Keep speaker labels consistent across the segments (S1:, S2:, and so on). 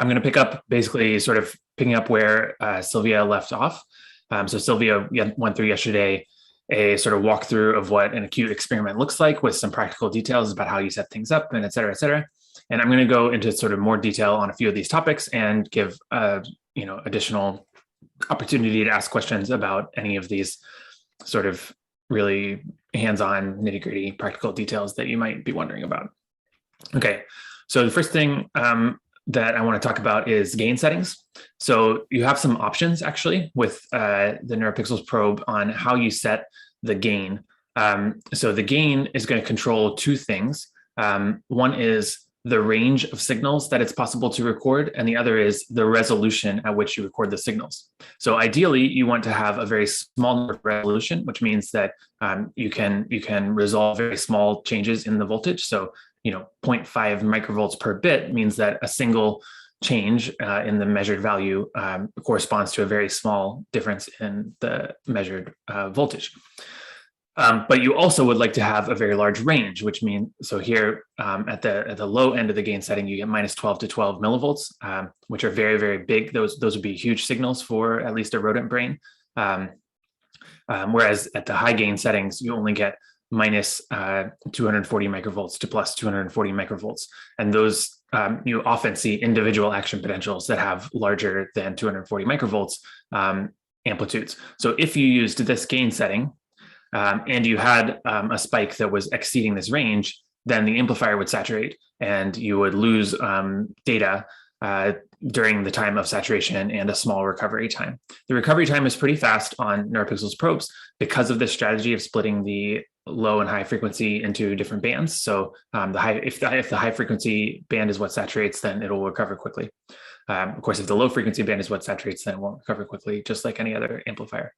S1: I'm going to pick up basically sort of picking up where Sylvia left off. So Sylvia went through yesterday a sort of walkthrough of what an acute experiment looks like with some practical details about how you set things up and et cetera, et cetera. And I'm going to go into sort of more detail on a few of these topics and give additional opportunity to ask questions about any of these sort of really hands-on nitty-gritty practical details that you might be wondering about. Okay, so the first thing that I want to talk about is gain settings. So you have some options actually with the Neuropixels probe on how you set the gain. So the gain is going to control two things. One is the range of signals that it's possible to record, and the other is the resolution at which you record the signals. So ideally, you want to have a very small number of resolution, which means that you can resolve very small changes in the voltage. So 0.5 microvolts per bit means that a single change in the measured value corresponds to a very small difference in the measured voltage. But you also would like to have a very large range, which means, so here at the low end of the gain setting, you get minus 12 to 12 millivolts, which are very, very big. Those would be huge signals for at least a rodent brain. Whereas at the high gain settings, you only get minus 240 microvolts to plus 240 microvolts. And those, you often see individual action potentials that have larger than 240 microvolts amplitudes. So if you used this gain setting, and you had a spike that was exceeding this range, then the amplifier would saturate and you would lose data during the time of saturation and a small recovery time. The recovery time is pretty fast on Neuropixels probes because of this strategy of splitting the low and high frequency into different bands. So if the high frequency band is what saturates, then it'll recover quickly. Of course, if the low frequency band is what saturates, then it won't recover quickly, just like any other amplifier.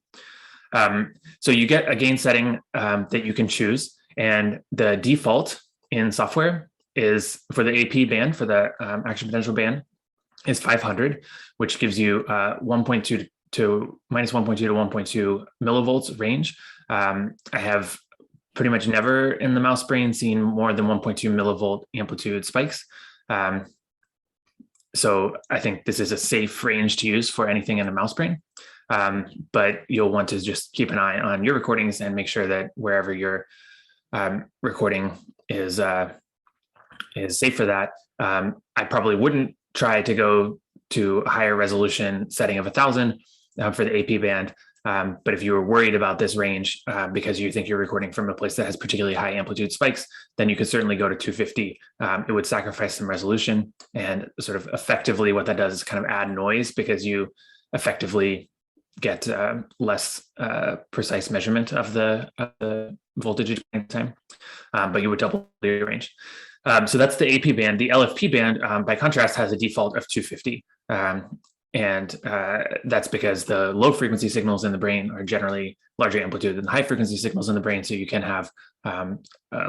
S1: So you get a gain setting that you can choose, and the default in software is for the AP band, for the action potential band, is 500, which gives you 1.2 to minus 1.2 to 1.2 millivolts range. I have pretty much never in the mouse brain seen more than 1.2 millivolt amplitude spikes. So I think this is a safe range to use for anything in a mouse brain. But you'll want to just keep an eye on your recordings and make sure that wherever you're recording is safe for that. I probably wouldn't try to go to a higher resolution setting of 1000 for the AP band. But if you were worried about this range because you think you're recording from a place that has particularly high amplitude spikes, then you could certainly go to 250. It would sacrifice some resolution, and sort of effectively what that does is kind of add noise because you effectively get less precise measurement of the voltage at any time, but you would double your range. So that's the AP band. The LFP band, by contrast, has a default of 250. And that's because the low frequency signals in the brain are generally larger amplitude than the high frequency signals in the brain. So you can have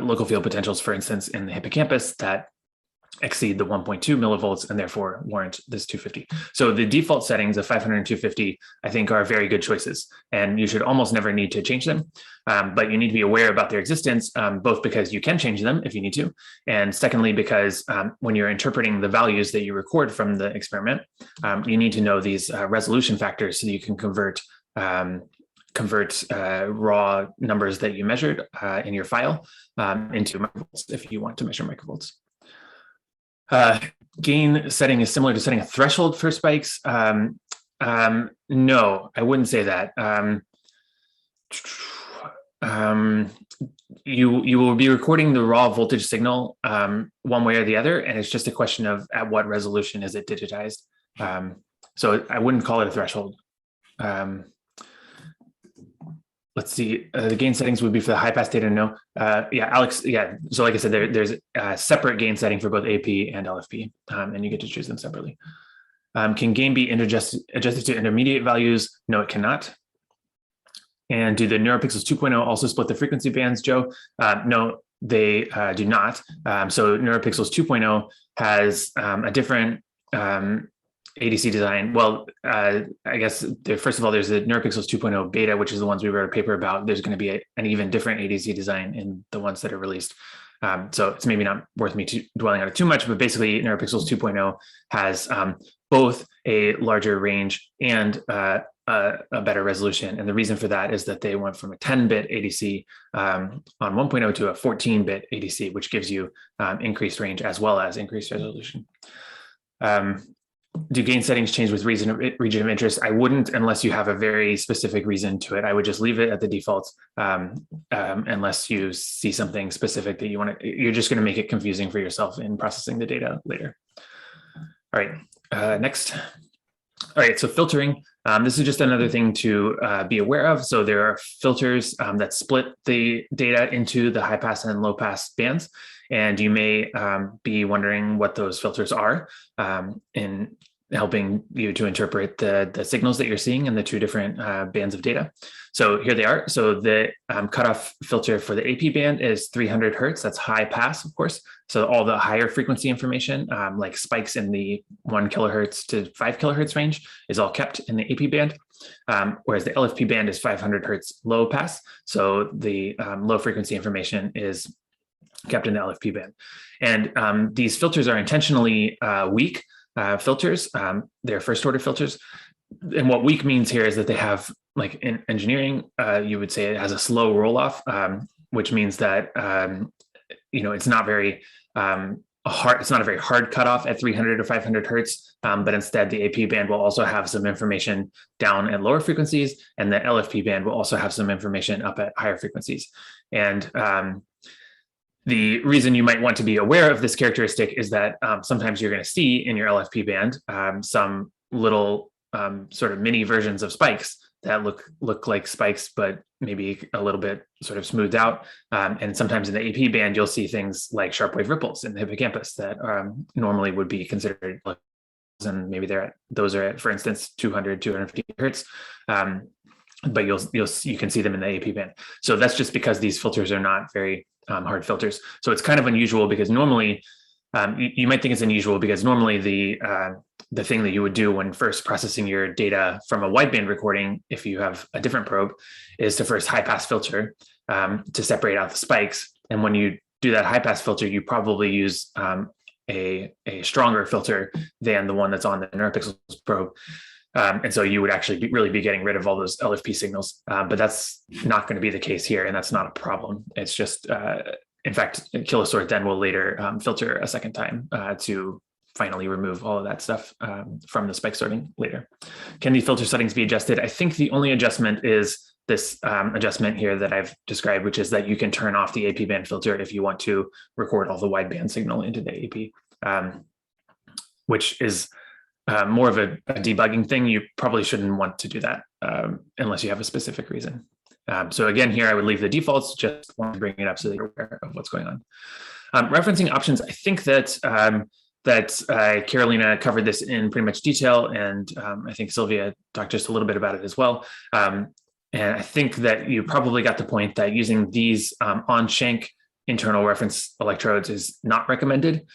S1: local field potentials, for instance, in the hippocampus that exceed the 1.2 millivolts and therefore warrant this 250. So the default settings of 500 and 250, I think, are very good choices, and you should almost never need to change them. But you need to be aware about their existence, both because you can change them if you need to, and secondly, because when you're interpreting the values that you record from the experiment, you need to know these resolution factors so that you can convert raw numbers that you measured in your file into microvolts if you want to measure microvolts. Gain setting is similar to setting a threshold for spikes. No, I wouldn't say that. You will be recording the raw voltage signal one way or the other, and it's just a question of at what resolution is it digitized. So I wouldn't call it a threshold. Let's see, the gain settings would be for the high pass data, no. Yeah, Alex, yeah. So like I said, there's a separate gain setting for both AP and LFP, and you get to choose them separately. Can gain be adjusted to intermediate values? No, it cannot. And do the Neuropixels 2.0 also split the frequency bands, Joe? No, they do not. So Neuropixels 2.0 has a different ADC design. Well, I guess first of all, there's the Neuropixels 2.0 beta, which is the ones we wrote a paper about. There's going to be an even different ADC design in the ones that are released. So it's maybe not worth me dwelling on it too much, but basically Neuropixels 2.0 has both a larger range and a better resolution. And the reason for that is that they went from a 10-bit ADC on 1.0 to a 14-bit ADC, which gives you increased range as well as increased resolution. Do gain settings change with region of interest? I wouldn't, unless you have a very specific reason to it. I would just leave it at the defaults, unless you see something specific that you want to. You're just going to make it confusing for yourself in processing the data later. All right, next. All right, so filtering. This is just another thing to be aware of. So there are filters that split the data into the high pass and low pass bands. And you may be wondering what those filters are in helping you to interpret the signals that you're seeing in the two different bands of data. So here they are. So the cutoff filter for the AP band is 300 Hertz. That's high pass, of course. So all the higher frequency information, like spikes in the 1 kilohertz to 5 kilohertz range, is all kept in the AP band. Whereas the LFP band is 500 Hertz low pass. So the low frequency information is kept in the LFP band. And these filters are intentionally weak filters. They're first order filters. And what weak means here is that they have, like in engineering, you would say it has a slow roll off, which means that, it's not very it's not a very hard cutoff at 300 or 500 Hertz, but instead the AP band will also have some information down at lower frequencies, and the LFP band will also have some information up at higher frequencies. And the reason you might want to be aware of this characteristic is that sometimes you're going to see in your LFP band some little sort of mini versions of spikes that look like spikes, but maybe a little bit sort of smoothed out. And sometimes in the AP band, you'll see things like sharp wave ripples in the hippocampus that normally would be considered, and maybe those are at, for instance, 200, 250 Hertz. But you can see them in the AP band. So that's just because these filters are not very hard filters. So it's kind of unusual because normally you might think it's unusual because normally the thing that you would do when first processing your data from a wideband recording, if you have a different probe, is to first high pass filter to separate out the spikes. And when you do that high pass filter, you probably use a stronger filter than the one that's on the Neuropixels probe. And so you would actually really be getting rid of all those LFP signals, but that's not going to be the case here, and that's not a problem. It's just, in fact, Kilosort then will later filter a second time to finally remove all of that stuff from the spike sorting later. Can these filter settings be adjusted? I think the only adjustment is this adjustment here that I've described, which is that you can turn off the AP band filter if you want to record all the wideband signal into the AP, which is more of a debugging thing. You probably shouldn't want to do that unless you have a specific reason. So again, here I would leave the defaults, just want to bring it up so that you're aware of what's going on. Referencing options, I think that Carolina covered this in pretty much detail, and I think Sylvia talked just a little bit about it as well. And I think that you probably got the point that using these on-shank internal reference electrodes is not recommended.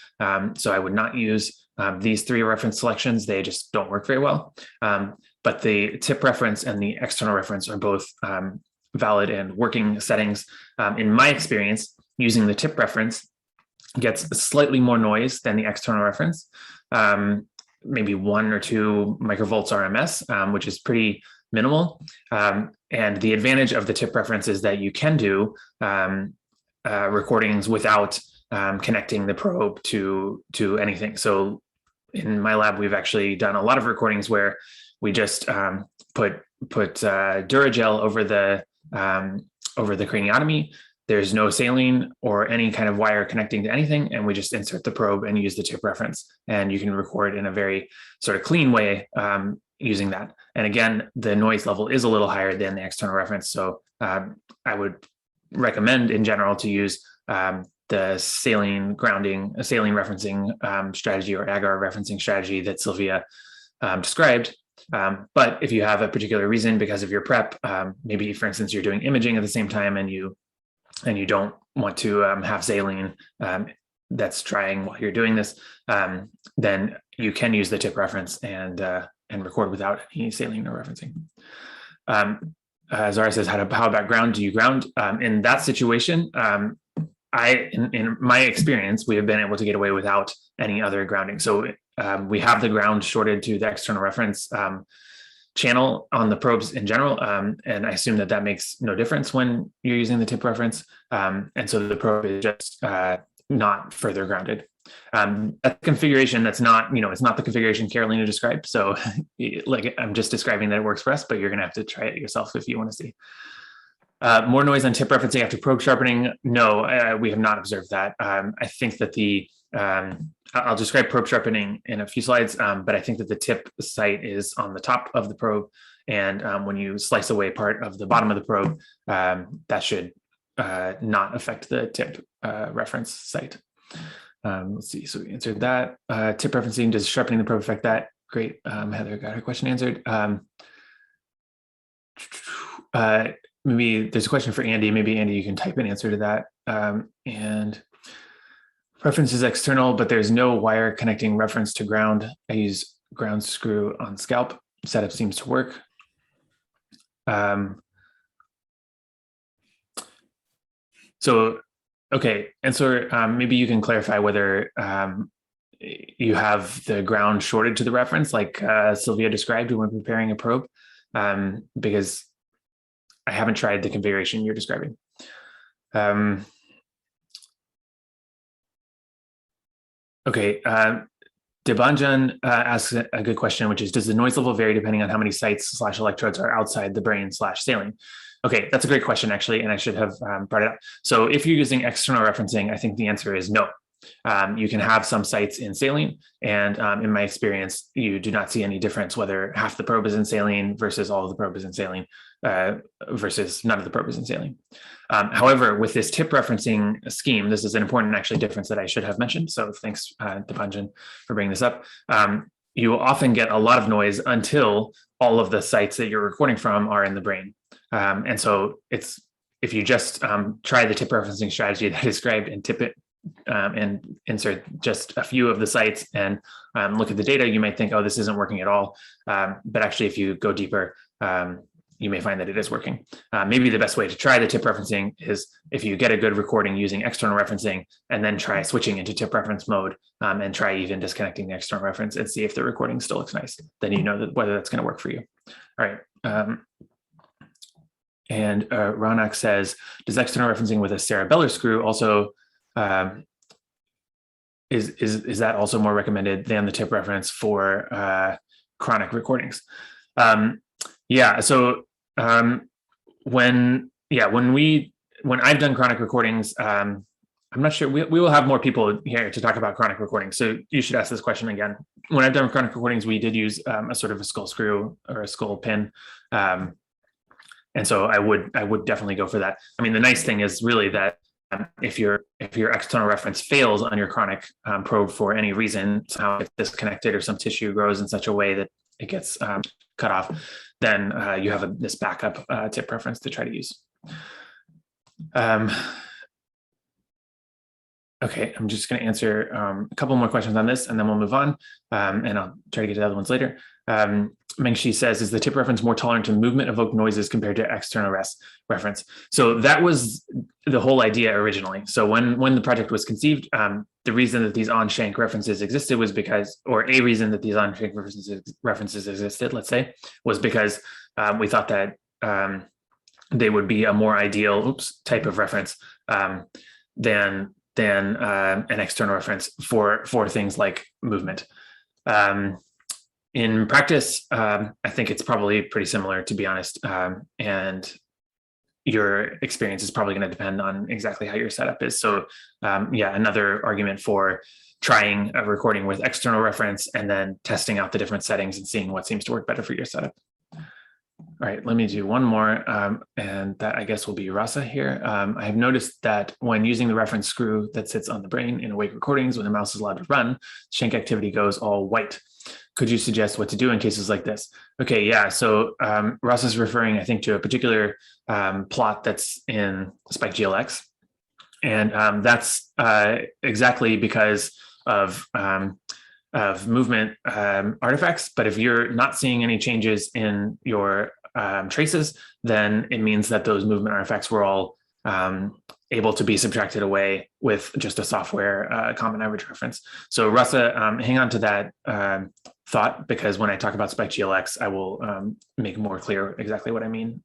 S1: So I would not use these three reference selections. They just don't work very well. But the tip reference and the external reference are both valid and working settings. In my experience, using the tip reference gets slightly more noise than the external reference, maybe 1 or 2 microvolts RMS, which is pretty minimal. And the advantage of the tip reference is that you can do recordings without connecting the probe to anything. So in my lab, we've actually done a lot of recordings where we just put Duragel over the craniotomy. There's no saline or any kind of wire connecting to anything, and we just insert the probe and use the tip reference, and you can record in a very sort of clean way using that. And again, the noise level is a little higher than the external reference, so I would recommend in general to use the saline grounding, a saline referencing strategy or agar referencing strategy that Sylvia described. But if you have a particular reason because of your prep, maybe for instance, you're doing imaging at the same time and you don't want to have saline that's drying while you're doing this, then you can use the tip reference and record without any saline or referencing. Zara says, how about ground? Do you ground? In that situation, in my experience, we have been able to get away without any other grounding. So we have the ground shorted to the external reference channel on the probes in general. And I assume that makes no difference when you're using the tip reference. And so the probe is just not further grounded. A configuration that's not, it's not the configuration Carolina described. So like I'm just describing that it works for us, but you're going to have to try it yourself if you want to see. More noise on tip referencing after probe sharpening? No, we have not observed that. I think that I'll describe probe sharpening in a few slides, but I think that the tip site is on the top of the probe. And when you slice away part of the bottom of the probe, that should not affect the tip reference site. Let's see, so we answered that. Tip referencing, does sharpening the probe affect that? Great, Heather got her question answered. Maybe there's a question for Andy. Maybe Andy, you can type an answer to that. And reference is external, but there's no wire connecting reference to ground. I use ground screw on scalp. Setup seems to work. Okay, and so maybe you can clarify whether you have the ground shorted to the reference, like Sylvia described when preparing a probe, because I haven't tried the configuration you're describing. Okay, Debanjan asks a good question, which is, does the noise level vary depending on how many sites / electrodes are outside the brain / saline? Okay, that's a great question, actually, and I should have brought it up. So if you're using external referencing, I think the answer is no. You can have some sites in saline, and in my experience, you do not see any difference whether half the probe is in saline versus all of the probe is in saline versus none of the probe is in saline. However, with this tip referencing scheme, this is an important actually difference that I should have mentioned. So thanks, Debanjan, for bringing this up. You will often get a lot of noise until all of the sites that you're recording from are in the brain. And so if you just try the tip referencing strategy that I described and tip it and insert just a few of the sites and look at the data, you might think, oh, this isn't working at all. But actually, if you go deeper, you may find that it is working. Maybe the best way to try the tip referencing is if you get a good recording using external referencing and then try switching into tip reference mode and try even disconnecting the external reference and see if the recording still looks nice. Then you know whether that's going to work for you. All right. And Ronak says, does external referencing with a cerebellar screw also is that also more recommended than the tip reference for chronic recordings? Yeah. So when I've done chronic recordings, I'm not sure we will have more people here to talk about chronic recordings. So you should ask this question again. When I've done chronic recordings, we did use a sort of a skull screw or a skull pin. And so I would definitely go for that. I mean, the nice thing is really that if your external reference fails on your chronic probe for any reason, somehow it's disconnected or some tissue grows in such a way that it gets cut off, then you have this backup tip reference to try to use. Okay, I'm just going to answer a couple more questions on this, and then we'll move on, and I'll try to get to the other ones later. Mengshi says, is the tip reference more tolerant to movement-evoked noises compared to external reference? So that was the whole idea originally. So when the project was conceived, the reason that these on-shank references existed was because, or a reason that these on-shank references existed, let's say, was because we thought that they would be a more ideal type of reference than an external reference for things like movement. In practice, I think it's probably pretty similar, to be honest, and your experience is probably going to depend on exactly how your setup is. So yeah, another argument for trying a recording with external reference and then testing out the different settings and seeing what seems to work better for your setup. All right, let me do one more, and that I guess will be Rasa here. I have noticed that when using the reference screw that sits on the brain in awake recordings, when the mouse is allowed to run, shank activity goes all white. Could you suggest what to do in cases like this? Okay, yeah, so Rasa is referring, I think, to a particular plot that's in Spike Glx, and that's exactly because of movement artifacts. But if you're not seeing any changes in your traces, then it means that those movement artifacts were all able to be subtracted away with just a software common average reference. So Rasa, hang on to that thought, because when I talk about Spike Glx, I will make more clear exactly what I mean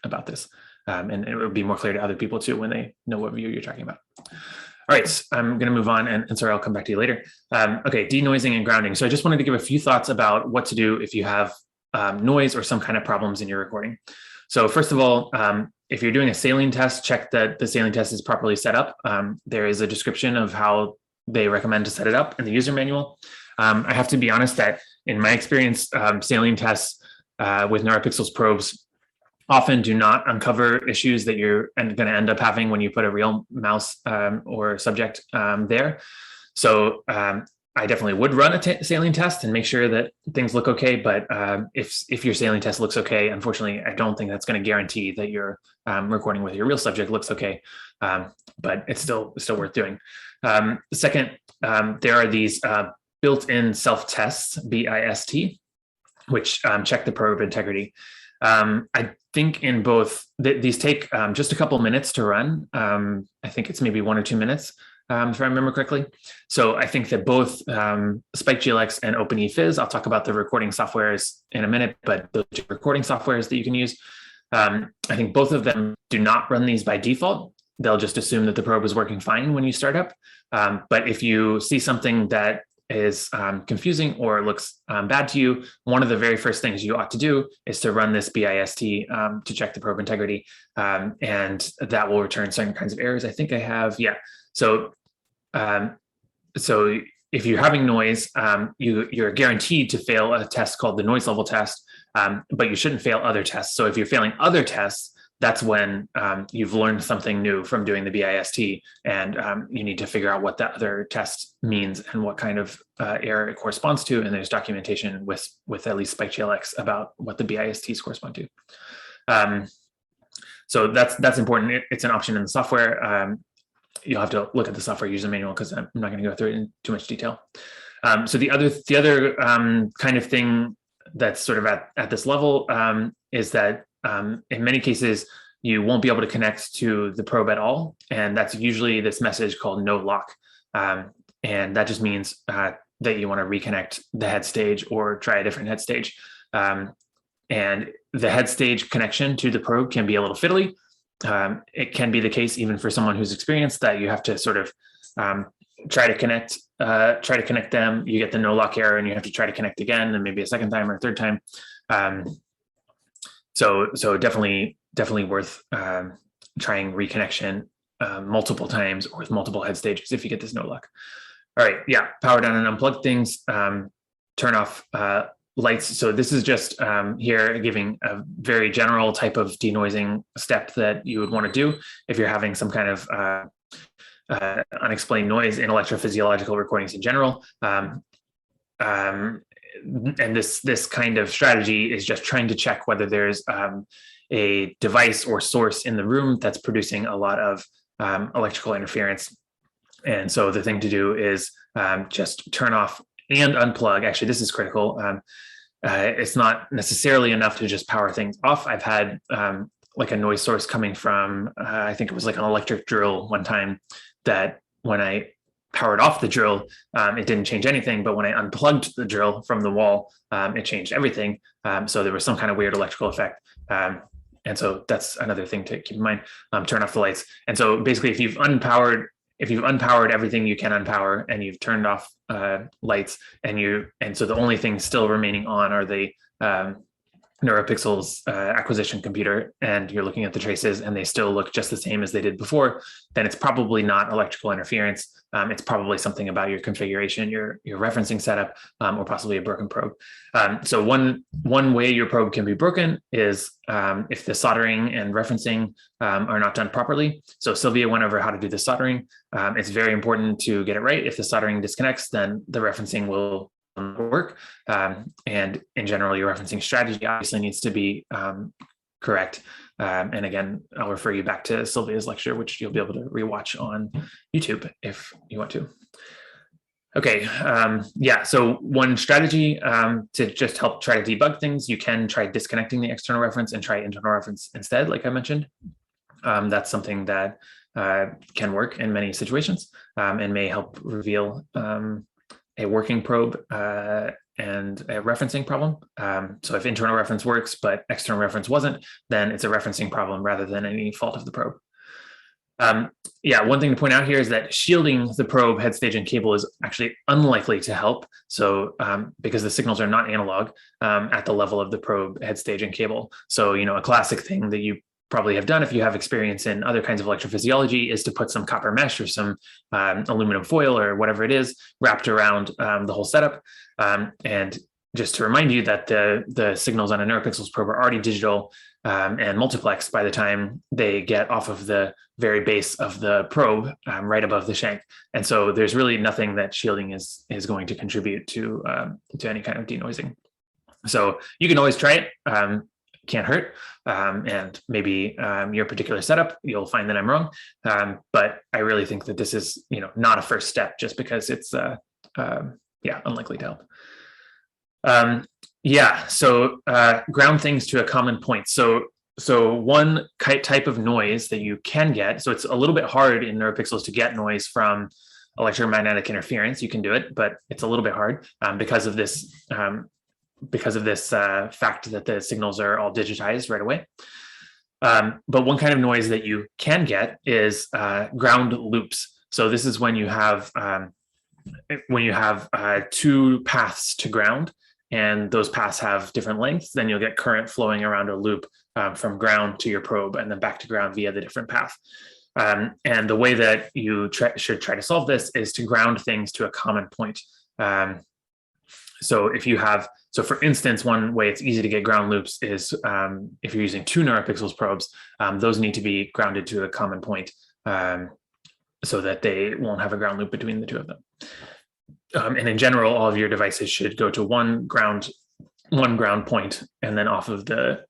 S1: about this. And it will be more clear to other people too when they know what view you're talking about. All right, I'm going to move on, and sorry, I'll come back to you later. Okay, denoising and grounding. So I just wanted to give a few thoughts about what to do if you have noise or some kind of problems in your recording. So first of all, if you're doing a saline test, check that the saline test is properly set up. There is a description of how they recommend to set it up in the user manual. I have to be honest that in my experience, saline tests with Neuropixels probes often do not uncover issues that you're going to end up having when you put a real mouse or subject there. So I definitely would run a saline test and make sure that things look okay. But if your saline test looks okay, unfortunately, I don't think that's going to guarantee that your recording with your real subject looks okay. But it's still worth doing. Second, there are these built-in self-tests, BIST, which check the probe integrity. I think in both, these take just a couple minutes to run. I think it's maybe 1 or 2 minutes, if I remember correctly. So I think that both Spike Glx and OpenEFizz, I'll talk about the recording softwares in a minute, but those two recording softwares that you can use, I think both of them do not run these by default. They'll just assume that the probe is working fine when you start up. But if you see something that is confusing or looks bad to you, one of the very first things you ought to do is to run this BIST to check the probe integrity, and that will return certain kinds of errors. I think I have, yeah. So if you're having noise, you're guaranteed to fail a test called the noise level test, but you shouldn't fail other tests. So if you're failing other tests, that's when you've learned something new from doing the BIST, and you need to figure out what that other test means and what kind of error it corresponds to. And there's documentation with at least Spike Glx about what the BISTs correspond to. So that's important. It's an option in the software. You'll have to look at the software user manual because I'm not going to go through it in too much detail. So the other kind of thing that's sort of at this level is that in many cases, you won't be able to connect to the probe at all. And that's usually this message called no lock. And that just means that you want to reconnect the head stage or try a different head stage. And the head stage connection to the probe can be a little fiddly. It can be the case even for someone who's experienced that you have to sort of try to connect them. You get the no lock error and you have to try to connect again, and maybe a second time or a third time. So definitely worth trying reconnection multiple times or with multiple head stages if you get this no luck. All right, yeah, power down and unplug things, turn off lights. So this is just here giving a very general type of denoising step that you would want to do if you're having some kind of unexplained noise in electrophysiological recordings in general. And this kind of strategy is just trying to check whether there's a device or source in the room that's producing a lot of electrical interference. And so the thing to do is just turn off and unplug. Actually, this is critical. It's not necessarily enough to just power things off. I've had like a noise source coming from, I think it was like an electric drill one time, that when I powered off the drill, it didn't change anything. But when I unplugged the drill from the wall, it changed everything. So there was some kind of weird electrical effect. And so that's another thing to keep in mind. Turn off the lights. And so basically, if you've unpowered everything you can unpower, and you've turned off lights, and so the only things still remaining on are the Neuropixels acquisition computer, and you're looking at the traces and they still look just the same as they did before, then it's probably not electrical interference. It's probably something about your configuration, your referencing setup, or possibly a broken probe. So one way your probe can be broken is if the soldering and referencing are not done properly. So Sylvia went over how to do the soldering. It's very important to get it right. If the soldering disconnects, then the referencing will work. And in general, your referencing strategy obviously needs to be correct. And again, I'll refer you back to Sylvia's lecture, which you'll be able to rewatch on YouTube if you want to. Okay, yeah, so one strategy to just help try to debug things, you can try disconnecting the external reference and try internal reference instead, like I mentioned. That's something that can work in many situations, and may help reveal a working probe and a referencing problem. So if internal reference works, but external reference wasn't, then it's a referencing problem rather than any fault of the probe. Yeah, one thing to point out here is that shielding the probe, head stage, and cable is actually unlikely to help. So because the signals are not analog at the level of the probe, head stage, and cable. So, a classic thing that you probably have done if you have experience in other kinds of electrophysiology is to put some copper mesh or some aluminum foil or whatever it is wrapped around the whole setup. And just to remind you that the signals on a Neuropixels probe are already digital and multiplexed by the time they get off of the very base of the probe, right above the shank. And so there's really nothing that shielding is going to contribute to any kind of denoising. So you can always try it. Can't hurt. And maybe your particular setup, you'll find that I'm wrong. But I really think that this is, not a first step just because it's, unlikely to help. So ground things to a common point. So one type of noise that you can get, so it's a little bit hard in Neuropixels to get noise from electromagnetic interference. You can do it, but it's a little bit hard because of this fact that the signals are all digitized right away. But one kind of noise that you can get is ground loops. So this is when you have two paths to ground, and those paths have different lengths, then you'll get current flowing around a loop from ground to your probe and then back to ground via the different path. And the way that you should try to solve this is to ground things to a common point. So for instance, one way it's easy to get ground loops is if you're using two Neuropixels probes, those need to be grounded to a common point so that they won't have a ground loop between the two of them. And in general, all of your devices should go to one ground point, and then off of the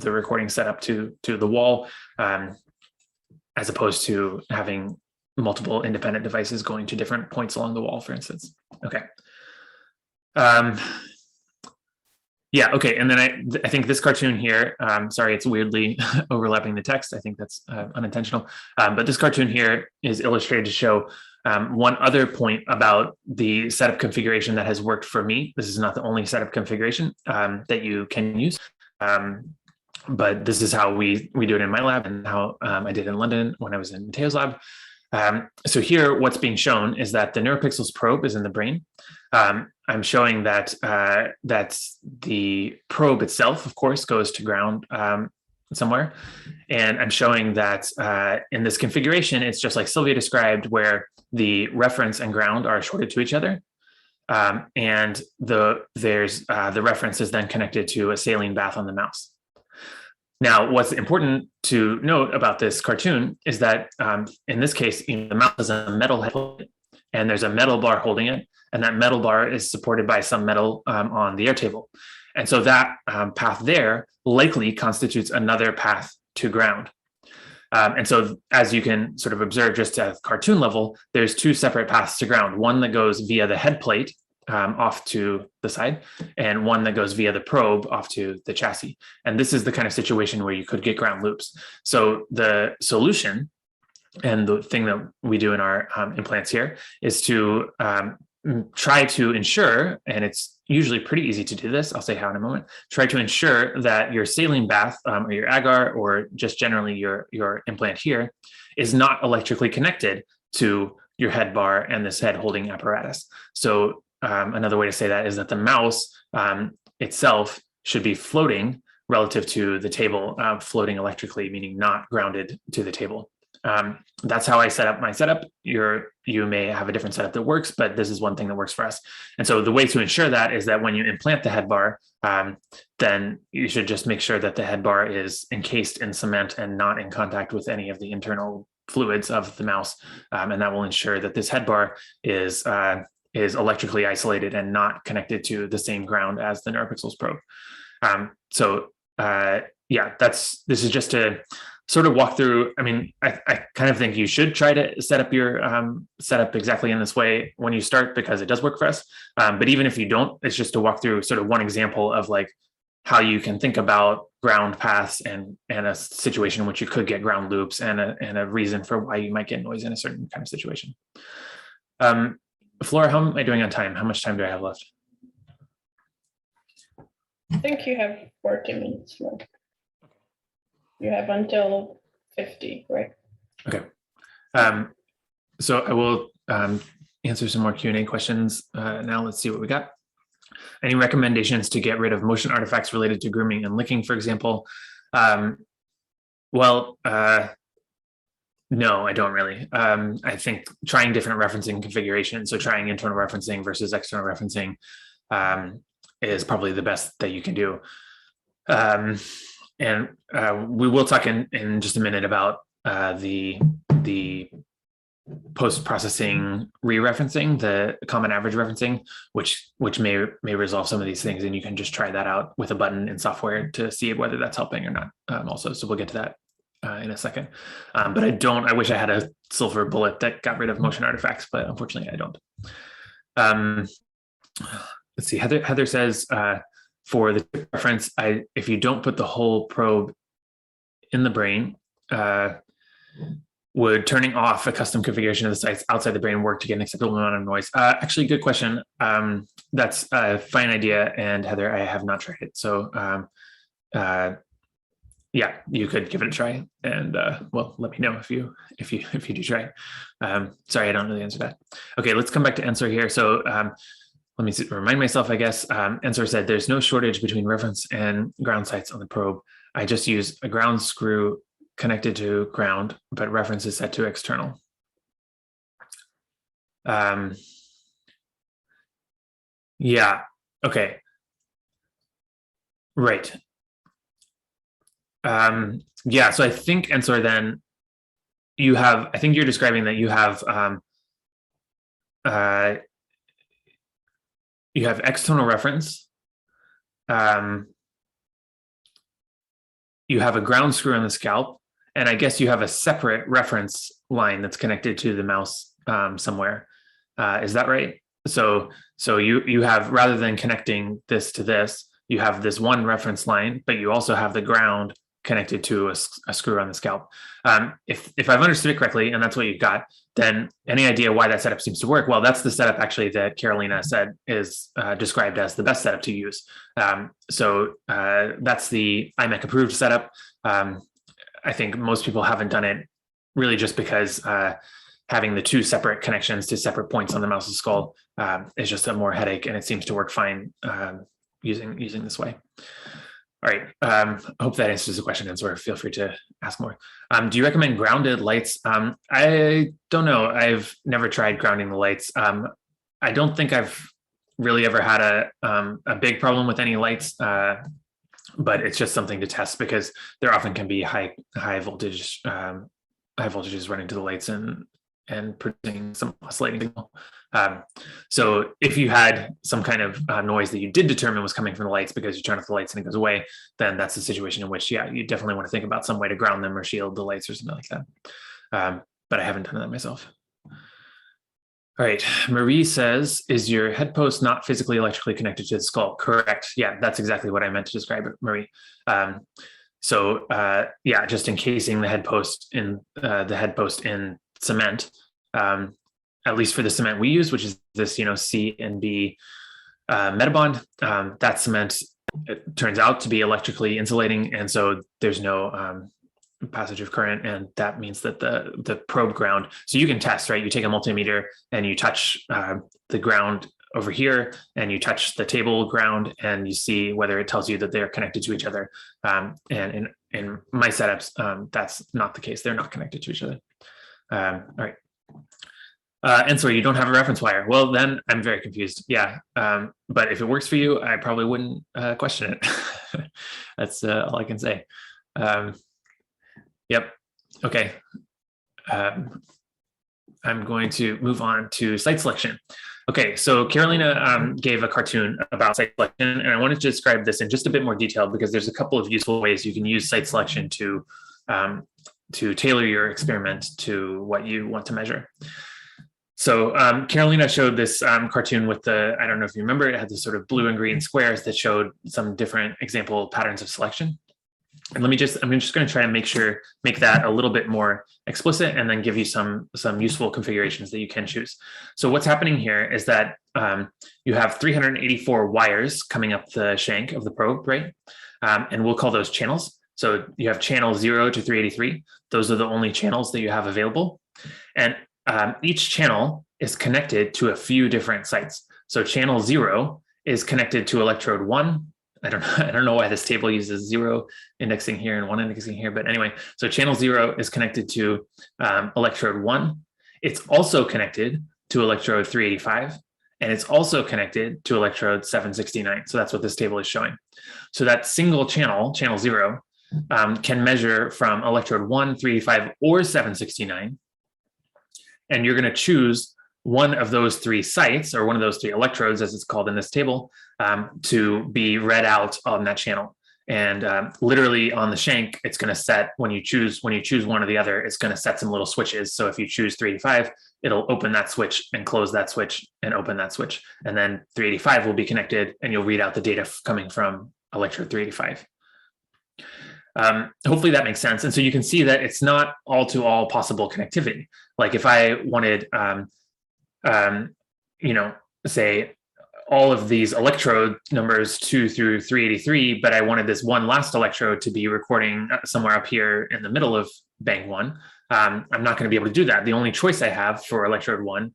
S1: recording setup to the wall, as opposed to having multiple independent devices going to different points along the wall, for instance. Okay. And then I think this cartoon here, sorry, it's weirdly overlapping the text. I think that's unintentional. But this cartoon here is illustrated to show one other point about the setup configuration that has worked for me. This is not the only setup configuration that you can use, but this is how we do it in my lab and how I did in London when I was in Mateo's lab. So here, what's being shown is that the Neuropixels probe is in the brain. I'm showing that that's the probe itself, of course, goes to ground somewhere. And I'm showing that in this configuration, it's just like Sylvia described, where the reference and ground are shorted to each other. And the reference is then connected to a saline bath on the mouse. Now, what's important to note about this cartoon is that in this case, the mouse has a metal head and there's a metal bar holding it, and that metal bar is supported by some metal on the air table. And so that path there likely constitutes another path to ground. And so as you can sort of observe just at cartoon level, there's two separate paths to ground, one that goes via the head plate off to the side, and one that goes via the probe off to the chassis. And this is the kind of situation where you could get ground loops. So the solution, and the thing that we do in our implants here, is to try to ensure, and it's usually pretty easy to do this, I'll say how in a moment, try to ensure that your saline bath or your agar, or just generally your implant here, is not electrically connected to your head bar and this head holding apparatus. So another way to say that is that the mouse itself should be floating relative to the table, floating electrically, meaning not grounded to the table. That's how I set up my setup. You may have a different setup that works, but this is one thing that works for us. And so the way to ensure that is that when you implant the head bar, then you should just make sure that the head bar is encased in cement and not in contact with any of the internal fluids of the mouse. And that will ensure that this head bar is electrically isolated and not connected to the same ground as the Neuropixels probe. This is just to sort of walk through. I mean, I kind of think you should try to set up your setup exactly in this way when you start, because it does work for us. But even if you don't, it's just to walk through sort of one example of like how you can think about ground paths and a situation in which you could get ground loops and a reason for why you might get noise in a certain kind of situation. Flora, how am I doing on time? How much time do I have left?
S2: I think you have 40 minutes left. You have until 50, right?
S1: Okay. So I will answer some more Q&A questions now. Let's see what we got. Any recommendations to get rid of motion artifacts related to grooming and licking, for example? No, I don't really. I think trying different referencing configurations, so trying internal referencing versus external referencing is probably the best that you can do. And we will talk in just a minute about the post-processing re-referencing, the common average referencing, which may resolve some of these things, and you can just try that out with a button in software to see whether that's helping or not. Also, so we'll get to that in a second. But I wish I had a silver bullet that got rid of motion artifacts, but unfortunately I don't. Let's see, Heather says, for the reference, if you don't put the whole probe in the brain, would turning off a custom configuration of the sites outside the brain work to get an acceptable amount of noise? Actually, good question. That's a fine idea, and Heather, I have not tried it. So yeah, you could give it a try, and well, let me know if you do try. Sorry, I don't know the answer to that. Okay, let's come back to Ensor here. So let me remind myself, I guess. Ensor said there's no shortage between reference and ground sites on the probe. I just use a ground screw connected to ground, but reference is set to external. Yeah, okay. Right. Yeah, so I think, Ensor, then you have, I think you're describing that you have external reference. You have a ground screw on the scalp, and I guess you have a separate reference line that's connected to the mouse somewhere. Is that right? So you have, rather than connecting this to this, you have this one reference line, but you also have the ground connected to a screw on the scalp. If I've understood it correctly, and that's what you've got, then any idea why that setup seems to work? Well, that's the setup actually that Carolina said is described as the best setup to use. So that's the IMEC approved setup. I think most people haven't done it really just because having the two separate connections to separate points on the mouse's skull is just a more headache, and it seems to work fine using this way. All right, I hope that answers the question, and sort of feel free to ask more. Do you recommend grounded lights? I don't know. I've never tried grounding the lights. I don't think I've really ever had a big problem with any lights, but it's just something to test because there often can be high voltages running to the lights and producing some oscillating signal. So if you had some kind of noise that you did determine was coming from the lights because you turn off the lights and it goes away, then that's a situation in which, yeah, you definitely want to think about some way to ground them or shield the lights or something like that. But I haven't done that myself. All right, Marie says, is your head post not physically electrically connected to the skull? Correct. Yeah, that's exactly what I meant to describe it, Marie. So yeah, just encasing the head post in cement, at least for the cement we use, which is this, C and B metabond. That cement, it turns out to be electrically insulating, and so there's no passage of current, and that means that the probe ground. So you can test, right? You take a multimeter and you touch the ground over here, and you touch the table ground, and you see whether it tells you that they're connected to each other. And in my setups, that's not the case. They're not connected to each other. All right. And so you don't have a reference wire. Well, then I'm very confused. Yeah. But if it works for you, I probably wouldn't question it. That's all I can say. Yep. Okay. I'm going to move on to site selection. Okay, so Carolina gave a cartoon about site selection, and I wanted to describe this in just a bit more detail because there's a couple of useful ways you can use site selection to tailor your experiment to what you want to measure. So Carolina showed this cartoon with the, I don't know if you remember, it had the sort of blue and green squares that showed some different example patterns of selection. And I'm just going to try to make that a little bit more explicit and then give you some useful configurations that you can choose. So what's happening here is that you have 384 wires coming up the shank of the probe, right? And we'll call those channels. So you have channel 0 to 383. Those are the only channels that you have available. And each channel is connected to a few different sites. So channel 0 is connected to electrode 1. I don't know why this table uses 0 indexing here and 1 indexing here, but anyway, so channel 0 is connected to electrode 1. It's also connected to electrode 385, and it's also connected to electrode 769. So that's what this table is showing. So that single channel, channel 0, can measure from electrode 1, 385, or 769. And you're going to choose one of those three sites, or one of those three electrodes, as it's called in this table, to be read out on that channel. And literally on the shank, it's going to set, when you choose one or the other, it's going to set some little switches. So if you choose 385, it'll open that switch and close that switch and open that switch. And then 385 will be connected, and you'll read out the data coming from electrode 385. Hopefully that makes sense. And so you can see that it's not all possible connectivity. Like if I wanted, say all of these electrode numbers 2 through 383, but I wanted this one last electrode to be recording somewhere up here in the middle of bank 1, I'm not going to be able to do that. The only choice I have for electrode 1,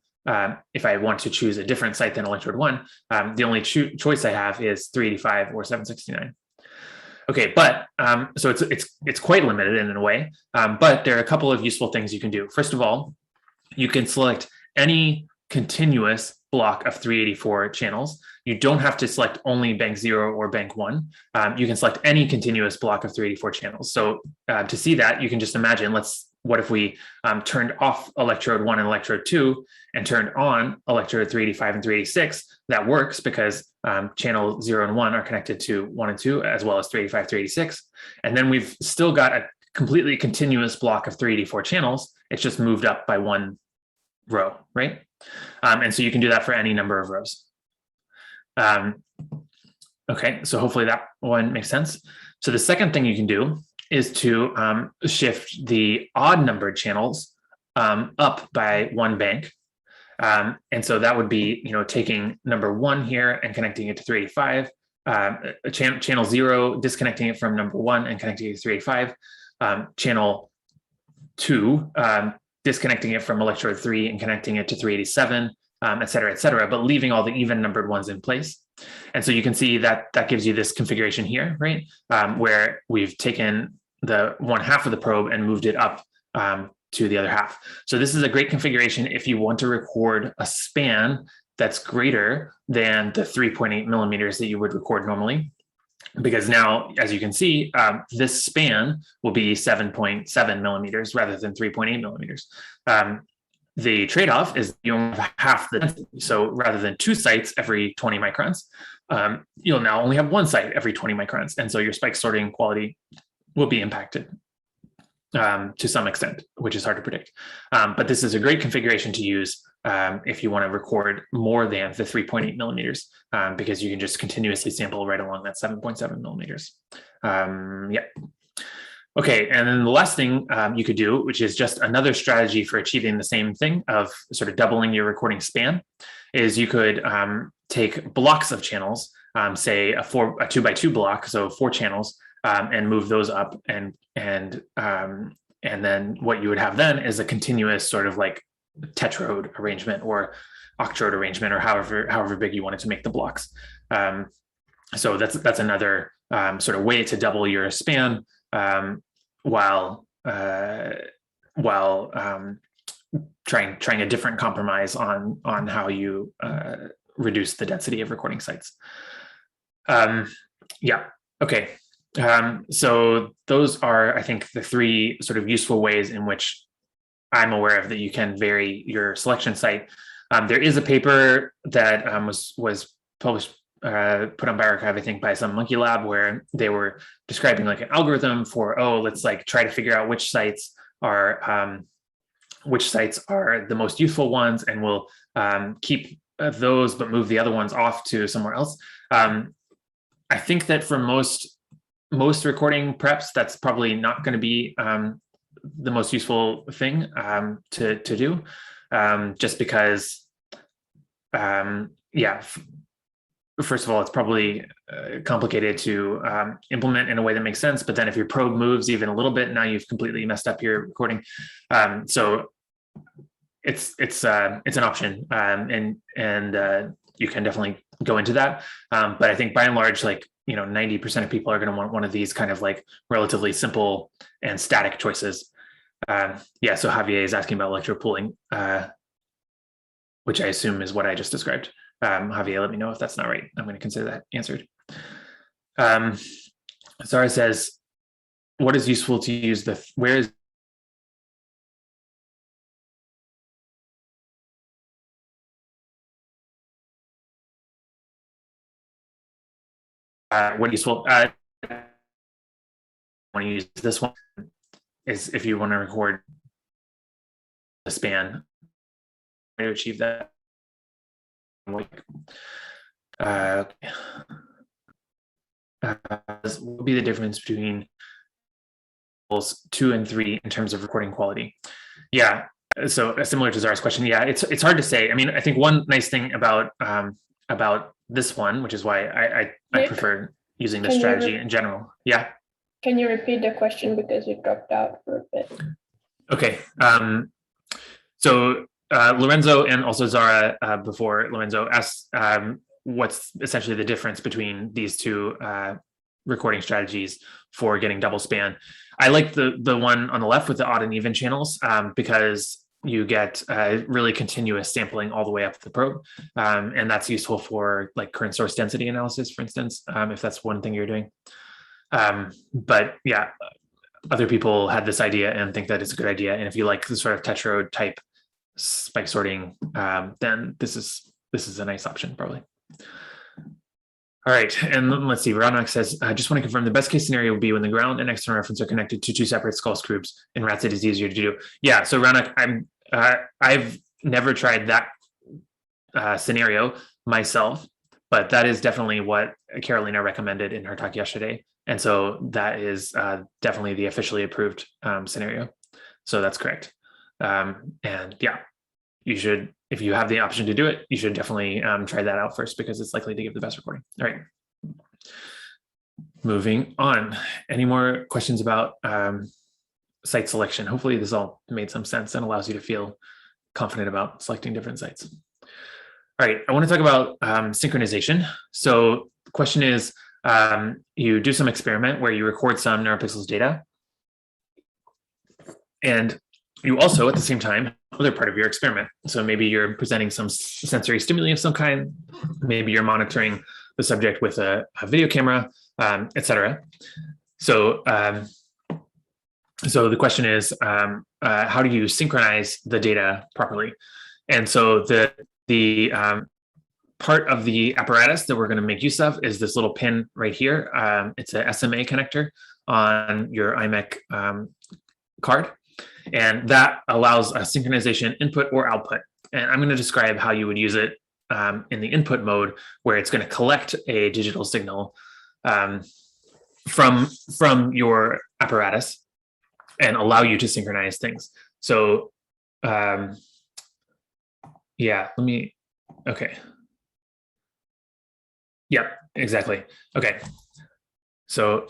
S1: if I want to choose a different site than electrode 1, the only choice I have is 385 or 769. Okay, but so it's quite limited in a way, but there are a couple of useful things you can do. First of all, you can select any continuous block of 384 channels. You don't have to select only bank 0 or bank 1. You can select any continuous block of 384 channels. So to see that, you can just imagine, what if we turned off electrode 1 and electrode 2 and turned on electrode 385 and 386? That works because channel 0 and 1 are connected to 1 and 2, as well as 385, 386. And then we've still got a completely continuous block of 384 channels. It's just moved up by one row, right? And so you can do that for any number of rows. Okay, so hopefully that one makes sense. So the second thing you can do is to shift the odd numbered channels up by one bank. And so that would be, taking number 1 here and connecting it to 385, channel 0, disconnecting it from number 1 and connecting it to 385, channel 2, disconnecting it from electrode 3 and connecting it to 387, et cetera, but leaving all the even numbered ones in place. And so you can see that that gives you this configuration here, right? Where we've taken the one half of the probe and moved it up to the other half. So this is a great configuration if you want to record a span that's greater than the 3.8 millimeters that you would record normally. Because now, as you can see, this span will be 7.7 millimeters rather than 3.8 millimeters. The trade-off is you only have half the density. So rather than 2 sites every 20 microns, you'll now only have 1 site every 20 microns. And so your spike sorting quality will be impacted to some extent, which is hard to predict. But this is a great configuration to use if you want to record more than the 3.8 millimeters, because you can just continuously sample right along that 7.7 millimeters. Yeah. Okay, and then the last thing you could do, which is just another strategy for achieving the same thing of sort of doubling your recording span, is you could take blocks of channels, say a 2x2 block, so 4 channels, and move those up, and then what you would have then is a continuous sort of like tetrode arrangement or octrode arrangement, or however big you wanted to make the blocks. So that's another sort of way to double your span while trying a different compromise on how you reduce the density of recording sites. Yeah. Okay. So those are, I think, the 3 sort of useful ways in which I'm aware of that you can vary your selection site. There is a paper that was published, put on bioRxiv, I think, by some monkey lab, where they were describing like an algorithm for, let's like try to figure out which sites are which sites are the most useful ones, and we'll keep those, but move the other ones off to somewhere else. I think that for most recording preps, that's probably not going to be the most useful thing to do, just because, yeah, first of all, it's probably complicated to implement in a way that makes sense. But then if your probe moves even a little bit, now you've completely messed up your recording. So it's an option, and you can definitely go into that. But I think by and large, like, 90% of people are going to want one of these kind of like relatively simple and static choices. Yeah, so Javier is asking about electropooling, which I assume is what I just described. Javier, let me know if that's not right. I'm going to consider that answered. Zara says, what is useful to use where is what useful when you use this one is if you want to record the span to achieve that. What would be the difference between levels 2 and 3 in terms of recording quality? Yeah, so similar to Zara's question, yeah, it's hard to say. I mean, I think one nice thing about this one, which is why I prefer using this strategy in general. Yeah.
S2: Can you repeat the question because you dropped out for a bit?
S1: Okay. So Lorenzo and also Zara before Lorenzo asked what's essentially the difference between these two recording strategies for getting double span. I like the one on the left with the odd and even channels because you get really continuous sampling all the way up the probe. And that's useful for like current source density analysis, for instance, if that's one thing you're doing. But yeah, other people had this idea and think that it's a good idea. And if you like the sort of tetrode type spike sorting, then this is a nice option probably. All right, and let's see, Ranak says, I just want to confirm the best case scenario would be when the ground and external reference are connected to two separate skull screws. In rats, it is easier to do. Yeah, so Ranak, I've never tried that scenario myself, but that is definitely what Carolina recommended in her talk yesterday. And so that is definitely the officially approved scenario. So that's correct. And yeah, you should, if you have the option to do it, you should definitely try that out first because it's likely to give the best recording. All right. Moving on. Any more questions about site selection? Hopefully this all made some sense and allows you to feel confident about selecting different sites. All right, I want to talk about synchronization. So the question is, you do some experiment where you record some Neuropixels data, and you also, at the same time, other part of your experiment. So maybe you're presenting some sensory stimuli of some kind. Maybe you're monitoring the subject with a video camera, etc. So, so the question is, how do you synchronize the data properly? And so the part of the apparatus that we're going to make use of is this little pin right here. It's a Sma connector on your iMac card. And that allows a synchronization input or output. And I'm going to describe how you would use it in the input mode, where it's going to collect a digital signal from your apparatus and allow you to synchronize things. So yeah, okay. Yep, exactly. Okay. So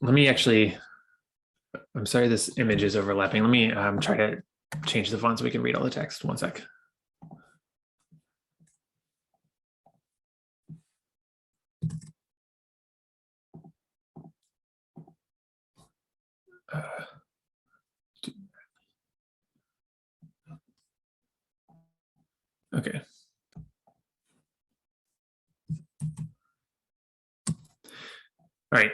S1: let me actually, I'm sorry, this image is overlapping. Let me try to change the font so we can read all the text. One sec. Okay. All right.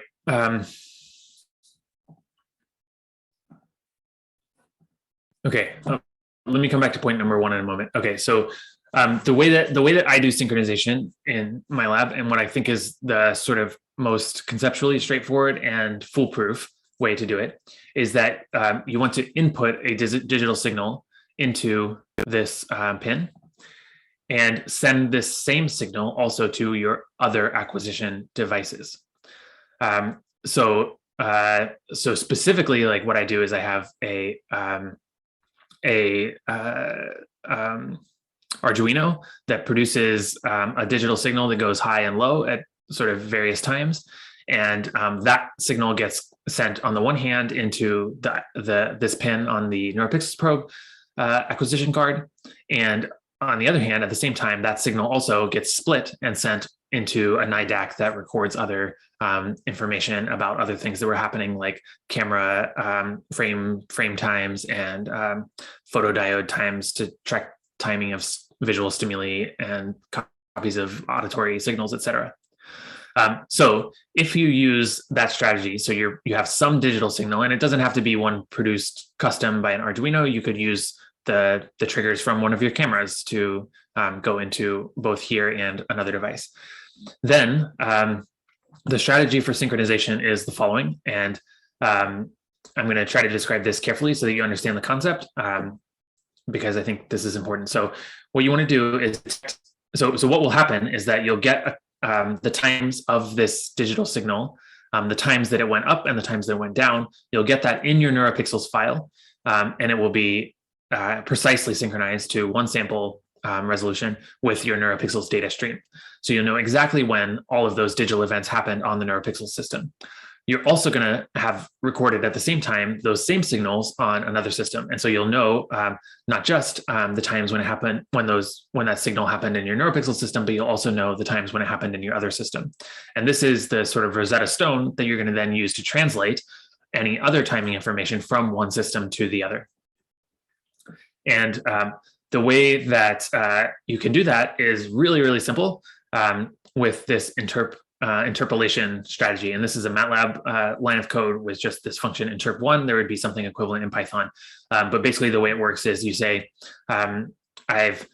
S1: Okay. Let me come back to point number one in a moment. Okay. So the way that I do synchronization in my lab, and what I think is the sort of most conceptually straightforward and foolproof way to do it, is that you want to input a digital signal into this pin and send this same signal also to your other acquisition devices. So specifically, like what I do is I have a Arduino that produces a digital signal that goes high and low at sort of various times. And that signal gets sent on the one hand into this pin on the Neuropixels probe acquisition card. And on the other hand, at the same time, that signal also gets split and sent into a NIDAC that records other information about other things that were happening, like camera frame times and photodiode times to track timing of visual stimuli and copies of auditory signals, etc. So if you use that strategy, so you have some digital signal, and it doesn't have to be one produced custom by an Arduino. You could use the triggers from one of your cameras to go into both here and another device. Then the strategy for synchronization is the following, and I'm going to try to describe this carefully so that you understand the concept, because I think this is important. So what you want to do is, so what will happen is that you'll get the times of this digital signal, the times that it went up and the times that it went down. You'll get that in your Neuropixels file, and it will be precisely synchronized to one sample resolution with your Neuropixels data stream. So you'll know exactly when all of those digital events happened on the Neuropixels system. You're also going to have recorded at the same time those same signals on another system, and so you'll know not just the times when it happened, when that signal happened in your Neuropixel system, but you'll also know the times when it happened in your other system. And this is the sort of Rosetta Stone that you're going to then use to translate any other timing information from one system to the other. And the way that you can do that is really, really simple with this interpolation strategy. And this is a MATLAB line of code with just this function interp1. There would be something equivalent in Python. But basically the way it works is you say, I've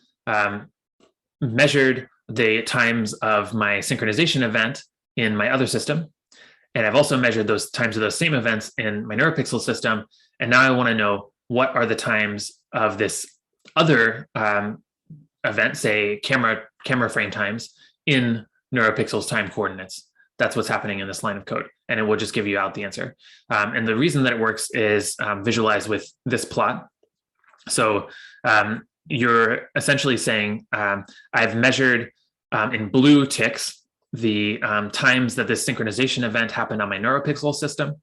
S1: measured the times of my synchronization event in my other system. And I've also measured those times of those same events in my Neuropixel system. And now I want to know what are the times of this other event, say camera frame times, in Neuropixels time coordinates. That's what's happening in this line of code, and it will just give you out the answer. And the reason that it works is visualized with this plot. So you're essentially saying, I've measured in blue ticks the times that this synchronization event happened on my Neuropixel system,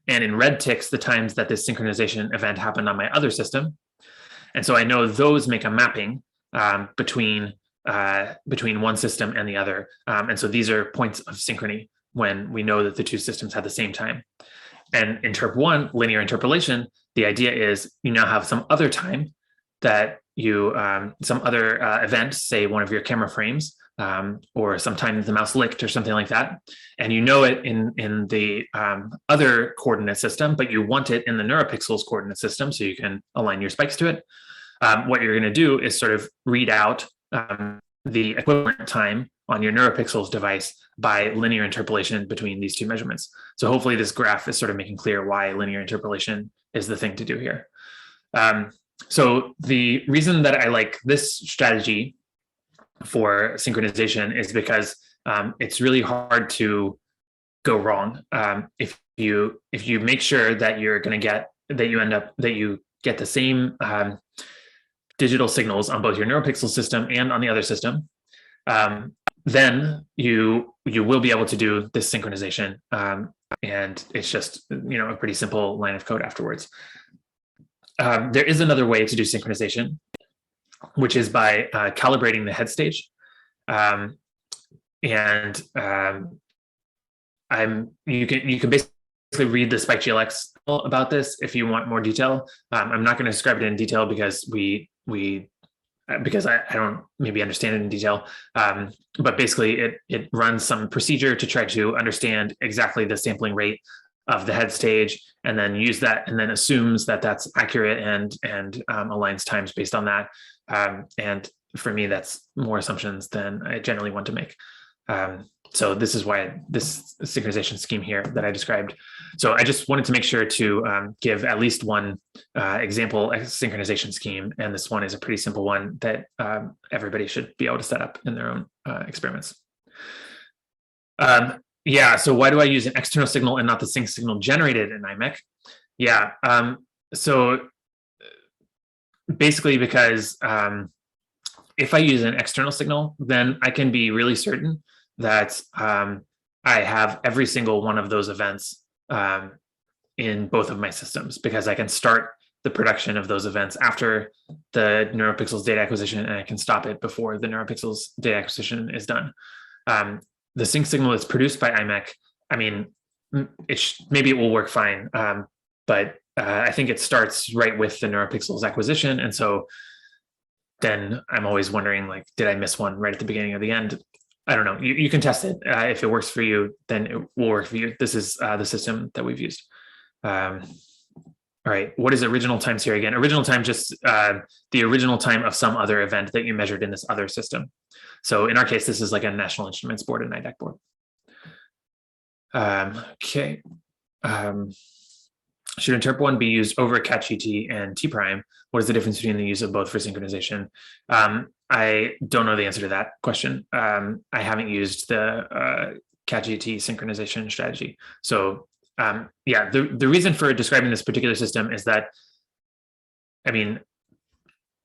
S1: and in red ticks the times that this synchronization event happened on my other system. And so I know those make a mapping between one system and the other. And so these are points of synchrony when we know that the two systems had the same time. And in Interp1, linear interpolation, the idea is you now have some other time that you, some other event, say one of your camera frames, or sometime the mouse licked or something like that. And you know it in the other coordinate system, but you want it in the Neuropixels coordinate system so you can align your spikes to it. What you're going to do is sort of read out the equivalent time on your Neuropixels device by linear interpolation between these two measurements. So hopefully this graph is sort of making clear why linear interpolation is the thing to do here. So the reason that I like this strategy for synchronization is because it's really hard to go wrong. If you make sure that you're going to get, that you get the same digital signals on both your Neuropixel system and on the other system, then you will be able to do this synchronization, and it's just a pretty simple line of code afterwards. There is another way to do synchronization, which is by calibrating the head stage, and you can basically read the Spike Glx about this if you want more detail. I'm not going to describe it in detail because because I don't maybe understand it in detail. But basically it runs some procedure to try to understand exactly the sampling rate of the head stage, and then use that, and then assumes that that's accurate and aligns times based on that. And for me, that's more assumptions than I generally want to make. So this is why this synchronization scheme here that I described. So I just wanted to make sure to give at least one example synchronization scheme. And this one is a pretty simple one that everybody should be able to set up in their own experiments. Yeah, so why do I use an external signal and not the sync signal generated in IMEC? Yeah, so basically because if I use an external signal, then I can be really certain that I have every single one of those events in both of my systems, because I can start the production of those events after the Neuropixels data acquisition, and I can stop it before the Neuropixels data acquisition is done. The sync signal is produced by IMEC. I mean, maybe it will work fine, but I think it starts right with the Neuropixels acquisition. And so then I'm always wondering, like, did I miss one right at the beginning or the end? I don't know. You can test it. If it works for you, then it will work for you. This is the system that we've used. All right. What is original times here again? Original time, just the original time of some other event that you measured in this other system. So in our case, this is like a National Instruments board and NIDAC board. Okay. Should Interp 1 be used over CatGT and T prime? What is the difference between the use of both for synchronization? I don't know the answer to that question. I haven't used the CatGT synchronization strategy. So yeah, the reason for describing this particular system is that, I mean,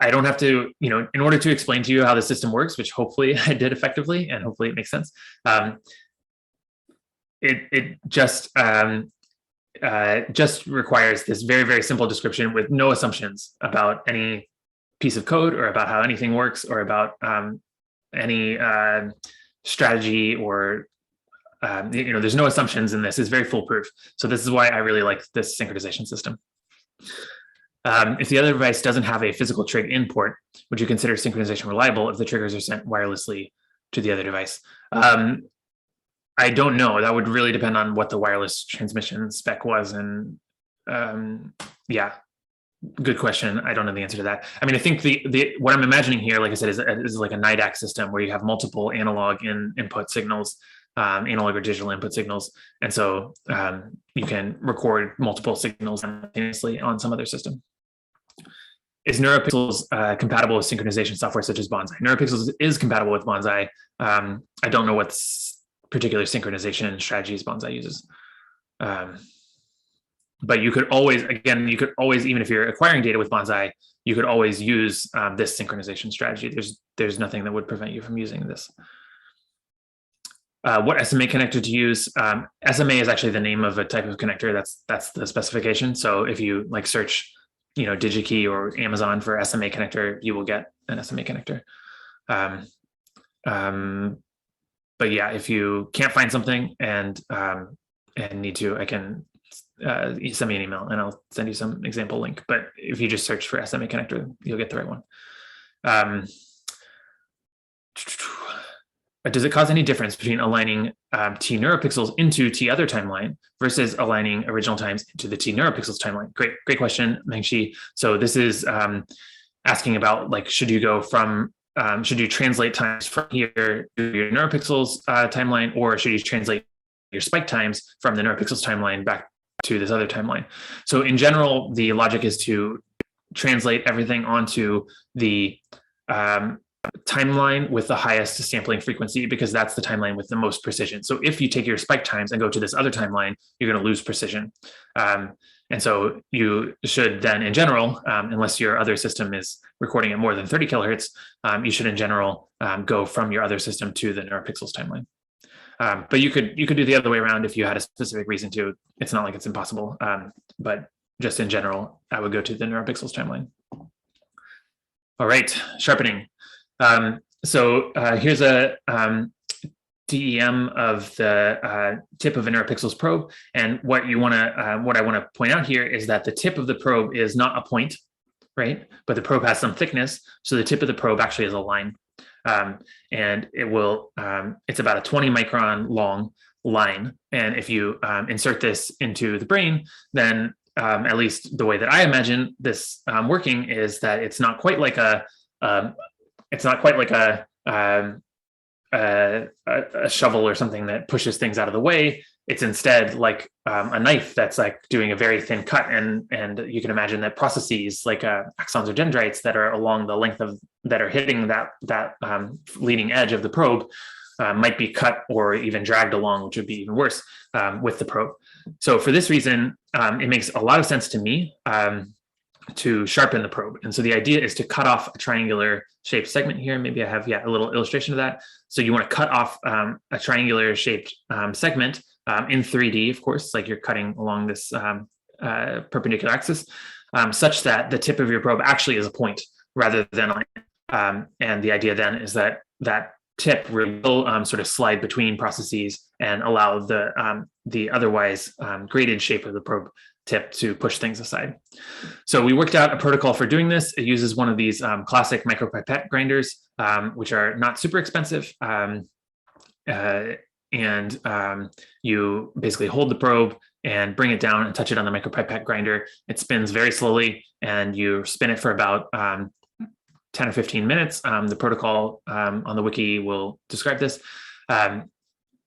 S1: I don't have to, in order to explain to you how the system works, which hopefully I did effectively, and hopefully it makes sense. It just requires this very, very simple description with no assumptions about any piece of code or about how anything works or about any strategy or, there's no assumptions in this. It's very foolproof. So this is why I really like this synchronization system. If the other device doesn't have a physical trig in port, would you consider synchronization reliable if the triggers are sent wirelessly to the other device? I don't know. That would really depend on what the wireless transmission spec was. And yeah, good question. I don't know the answer to that. I mean, I think what I'm imagining here, like I said, is like a NIDAC system where you have multiple analog input signals, analog or digital input signals. And so you can record multiple signals simultaneously on some other system. Is Neuropixels compatible with synchronization software such as Bonsai? Neuropixels is compatible with Bonsai. I don't know what particular synchronization strategies Bonsai uses. But you could always, even if you're acquiring data with Bonsai, you could always use this synchronization strategy. There's nothing that would prevent you from using this. What SMA connector to use? SMA is actually the name of a type of connector. That's the specification. So if you like search, DigiKey or Amazon for SMA connector, you will get an SMA connector. But yeah, if you can't find something and need to, I can send me an email and I'll send you some example link. But if you just search for SMA connector, you'll get the right one. Does it cause any difference between aligning T Neuropixels into T other timeline versus aligning original times into the T Neuropixels timeline? Great question, Mengxi. So this is asking about, like, should you go from should you translate times from here to your Neuropixels timeline, or should you translate your spike times from the Neuropixels timeline back to this other timeline? So in general, the logic is to translate everything onto the timeline with the highest sampling frequency, because that's the timeline with the most precision. So if you take your spike times and go to this other timeline, you're going to lose precision. And so you should then, in general, unless your other system is recording at more than 30 kilohertz, you should in general go from your other system to the Neuropixels timeline. But you could do the other way around if you had a specific reason to. It's not like it's impossible, but just in general, I would go to the Neuropixels timeline. All right, sharpening. So here's a DEM of the tip of a Neuropixels probe, and what I want to point out here is that the tip of the probe is not a point, right? But the probe has some thickness, so the tip of the probe actually is a line, and it's about a 20 micron long line. And if you insert this into the brain, then at least the way that I imagine this working is that it's not quite like a a shovel or something that pushes things out of the way. It's instead like a knife that's like doing a very thin cut, and you can imagine that processes like axons or dendrites that are along the length of that are hitting that leading edge of the probe might be cut or even dragged along, which would be even worse with the probe. So for this reason, it makes a lot of sense to me to sharpen the probe. And so the idea is to cut off a triangular shaped segment here. Maybe I have a little illustration of that. So you want to cut off a triangular shaped segment in 3D, of course, like you're cutting along this perpendicular axis, such that the tip of your probe actually is a point rather than a line. And the idea then is that that tip will sort of slide between processes and allow the otherwise graded shape of the probe tip to push things aside. So we worked out a protocol for doing this. It uses one of these classic micropipette grinders, which are not super expensive. You basically hold the probe and bring it down and touch it on the micropipette grinder. It spins very slowly, and you spin it for about 10 or 15 minutes. The protocol on the wiki will describe this.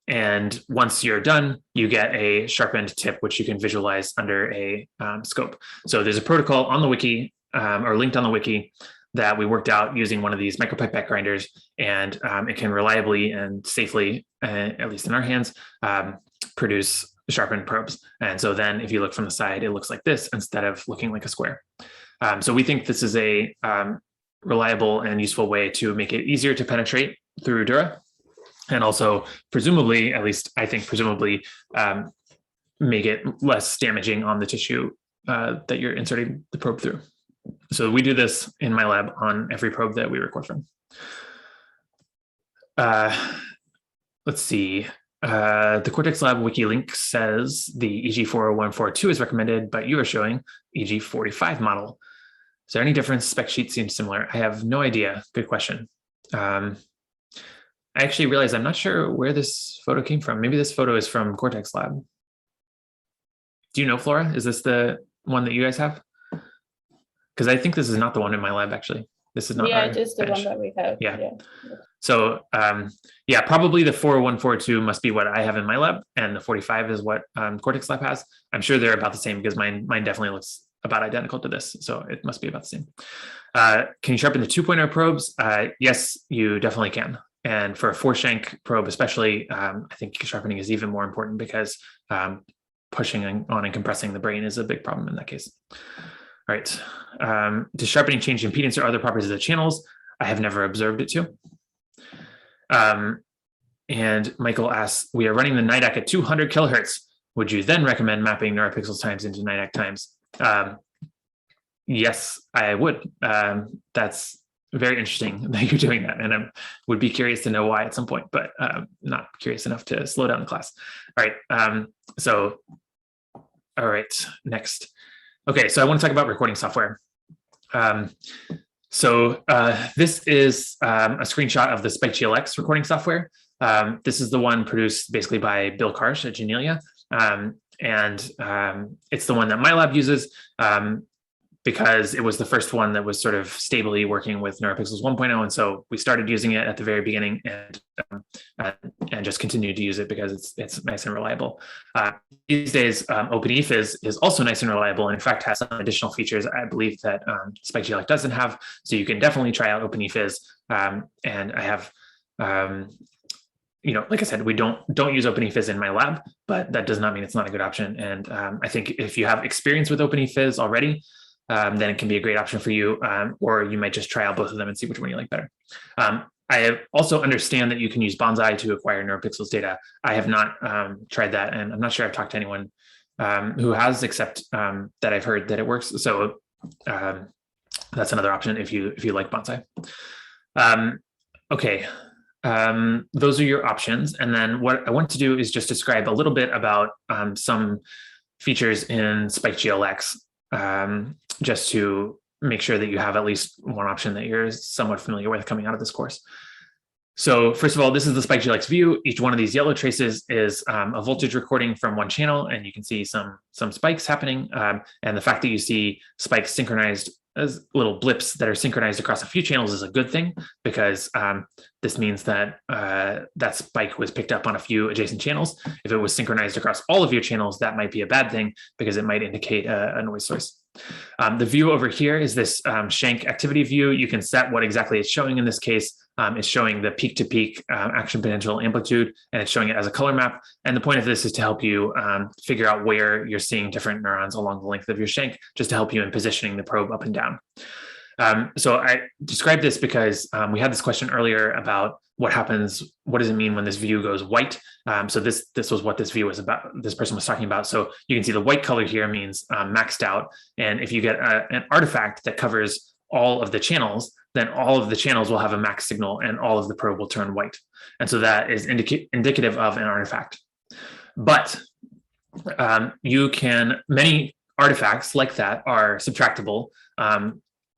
S1: And once you're done, you get a sharpened tip, which you can visualize under a scope. So there's a protocol on the wiki or linked on the wiki that we worked out using one of these micropipette grinders, and it can reliably and safely, at least in our hands, produce sharpened probes. And so then if you look from the side, it looks like this instead of looking like a square. So we think this is a reliable and useful way to make it easier to penetrate through Dura. And also, presumably, at least I think presumably, make it less damaging on the tissue that you're inserting the probe through. So we do this in my lab on every probe that we record from. Let's see. The Cortex Lab wiki link says the EG40142 is recommended, but you are showing EG45 model. Is there any difference? Spec sheet seems similar. I have no idea. Good question. I actually realized I'm not sure where this photo came from. Maybe this photo is from Cortex Lab. Do you know, Flora? Is this the one that you guys have? Because I think this is not the one in my lab, actually. This is not.
S2: Yeah, it is the one that we have.
S1: Yeah. So, yeah, probably the 40142 must be what I have in my lab, and the 45 is what Cortex Lab has. I'm sure they're about the same because mine definitely looks about identical to this. So it must be about the same. Can you sharpen the 2.0 probes? Yes, you definitely can. And for a 4-shank probe, especially, I think sharpening is even more important because pushing on and compressing the brain is a big problem in that case. All right. Does sharpening change impedance or other properties of the channels? I have never observed it to. And Michael asks, we are running the NIDAC at 200 kilohertz. Would you then recommend mapping Neuropixels times into NIDAC times? Yes, I would. That's very interesting that you're doing that. And I would be curious to know why at some point, but not curious enough to slow down the class. All right. All right, next. Okay, so I want to talk about recording software. This is a screenshot of the Spike Glx recording software. This is the one produced basically by Bill Karsh at Genelia. It's the one that my lab uses because it was the first one that was sort of stably working with Neuropixels 1.0. And so we started using it at the very beginning and just continued to use it because it's nice and reliable. These days, OpenEFIS is also nice and reliable, and in fact has some additional features I believe that Spike Glx doesn't have. So you can definitely try out OpenEFIS. And I have, like I said, we don't use OpenEFIS in my lab, but that does not mean it's not a good option. And I think if you have experience with OpenEFIS already, then it can be a great option for you, or you might just try out both of them and see which one you like better. I also understand that you can use Bonsai to acquire Neuropixels data. I have not tried that, and I'm not sure I've talked to anyone who has, except that I've heard that it works. So that's another option if you like Bonsai. Okay, those are your options. And then what I want to do is just describe a little bit about some features in Spike Glx, just to make sure that you have at least one option that you're somewhat familiar with coming out of this course. So first of all, this is the Spike Glx view. Each one of these yellow traces is a voltage recording from one channel, and you can see some spikes happening. And the fact that you see spikes synchronized as little blips that are synchronized across a few channels is a good thing, because this means that that spike was picked up on a few adjacent channels. If it was synchronized across all of your channels, that might be a bad thing, because it might indicate a noise source. The view over here is this shank activity view. You can set what exactly it's showing in this case. It's showing the peak-to-peak action potential amplitude, and it's showing it as a color map. And the point of this is to help you figure out where you're seeing different neurons along the length of your shank, just to help you in positioning the probe up and down. So I described this because we had this question earlier about what happens, what does it mean when this view goes white? So this was what this view was about, this person was talking about. So you can see the white color here means maxed out. And if you get an artifact that covers all of the channels, then all of the channels will have a max signal and all of the probe will turn white. And so that is indicative of an artifact. But many artifacts like that are subtractable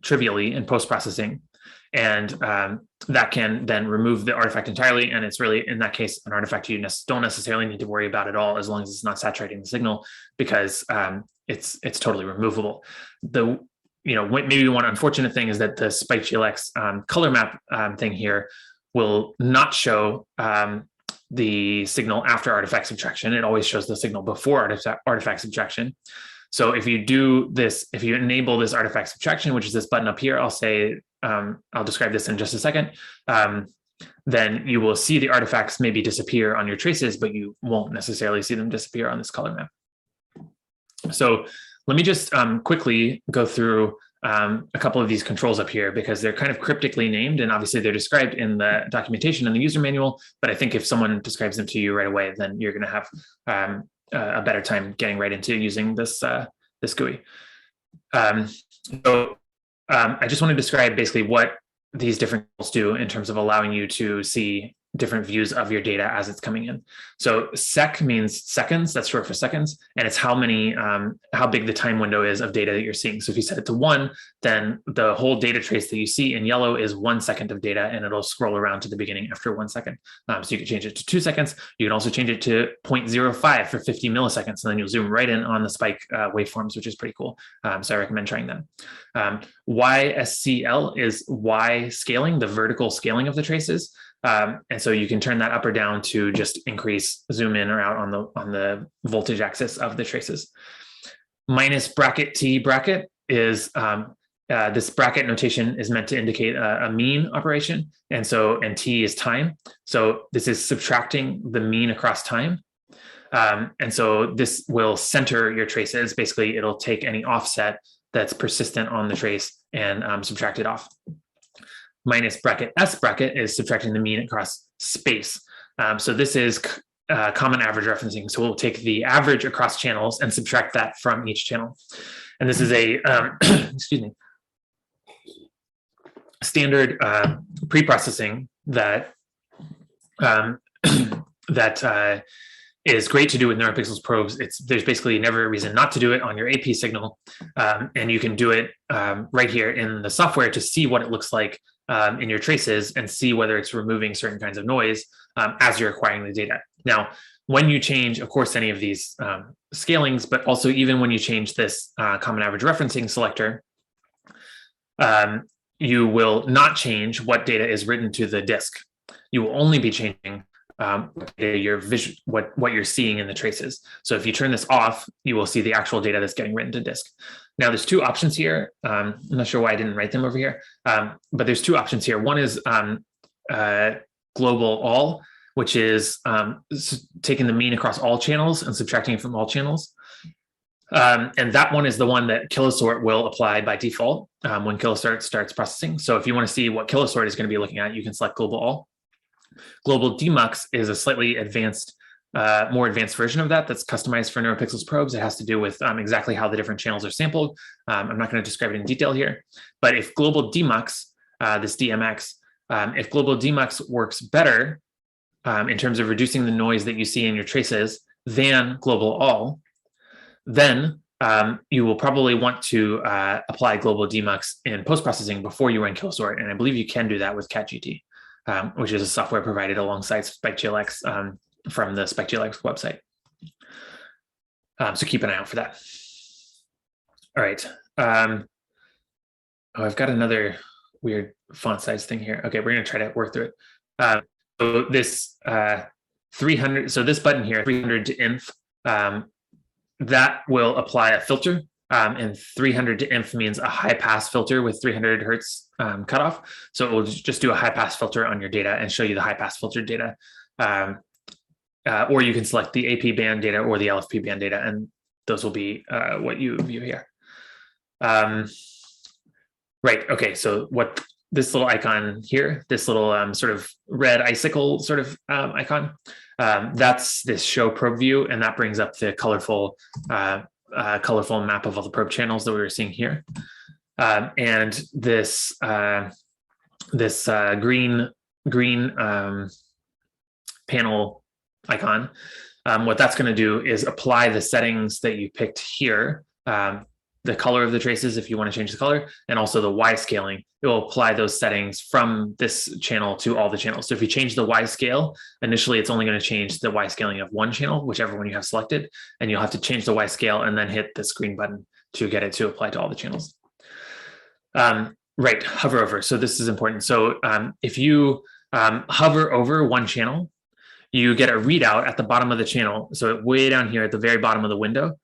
S1: trivially in post-processing. And that can then remove the artifact entirely. And it's really, in that case, an artifact you don't necessarily need to worry about at all, as long as it's not saturating the signal, because it's totally removable. Maybe one unfortunate thing is that the Spike Glx color map thing here will not show the signal after artifact subtraction. It always shows the signal before artifact subtraction. So if you do this, if you enable this artifact subtraction, which is this button up here, I'll describe this in just a second, then you will see the artifacts maybe disappear on your traces, but you won't necessarily see them disappear on this color map. So let me just quickly go through a couple of these controls up here, because they're kind of cryptically named, and obviously they're described in the documentation and the user manual. But I think if someone describes them to you right away, then you're going to have a better time getting right into using this GUI. I just want to describe basically what these different tools do in terms of allowing you to see different views of your data as it's coming in. So sec means seconds, that's short for seconds, and it's how big the time window is of data that you're seeing. So if you set it to 1, then the whole data trace that you see in yellow is 1 second of data, and it'll scroll around to the beginning after 1 second. So you can change it to 2 seconds. You can also change it to 0.05 for 50 milliseconds, and then you'll zoom right in on the spike waveforms, which is pretty cool. So I recommend trying that. YSCL is Y scaling, the vertical scaling of the traces. And so you can turn that up or down to just zoom in or out on the voltage axis of the traces. Minus bracket T bracket is this bracket notation is meant to indicate a mean operation. And T is time. So this is subtracting the mean across time. And so this will center your traces. Basically, it'll take any offset that's persistent on the trace and subtract it off. Minus bracket S bracket is subtracting the mean across space. So this is common average referencing. So we'll take the average across channels and subtract that from each channel. And this is a, excuse me, standard pre-processing that is great to do with Neuropixels probes. There's basically never a reason not to do it on your AP signal. And you can do it right here in the software to see what it looks like in your traces and see whether it's removing certain kinds of noise as you're acquiring the data. Now, when you change, of course, any of these scalings, but also even when you change this common average referencing selector, you will not change what data is written to the disk. You will only be changing what you're seeing in the traces. So if you turn this off, you will see the actual data that's getting written to disk. Now there's two options here. I'm not sure why I didn't write them over here, but there's two options here. One is global all, which is taking the mean across all channels and subtracting it from all channels. And that one is the one that Kilosort will apply by default when Kilosort starts processing. So if you want to see what Kilosort is going to be looking at, you can select global all. Global Demux is a slightly advanced, more advanced version of that that's customized for Neuropixels probes. It has to do with exactly how the different channels are sampled. I'm not going to describe it in detail here, but if global Demux, this DMX, if global Demux works better in terms of reducing the noise that you see in your traces than global all, then you will probably want to apply global Demux in post-processing before you run Kilosort. And I believe you can do that with CatGT. Which is a software provided alongside Spike Glx from the Spike Glx website. So keep an eye out for that. All right. Oh, I've got another weird font size thing here. Okay, we're going to try to work through it. So this 300, so this button here, 300 to inf, that will apply a filter. And 300 to inf means a high pass filter with 300 hertz cutoff. So it will just do a high pass filter on your data and show you the high pass filter data. Or you can select the AP band data or the LFP band data, and those will be what you view here. Right, okay, so what this little icon here, this little sort of red icicle sort of icon, that's this show probe view, and that brings up the colorful map of all the probe channels that we were seeing here. And this green panel icon, what that's going to do is apply the settings that you picked here, the color of the traces if you want to change the color, and also the Y scaling. It will apply those settings from this channel to all the channels. So if you change the Y scale, initially it's only going to change the Y scaling of one channel, whichever one you have selected, and you'll have to change the Y scale and then hit this green button to get it to apply to all the channels. Right, hover over. So this is important. So if you hover over one channel, you get a readout at the bottom of the channel. So way down here at the very bottom of the window,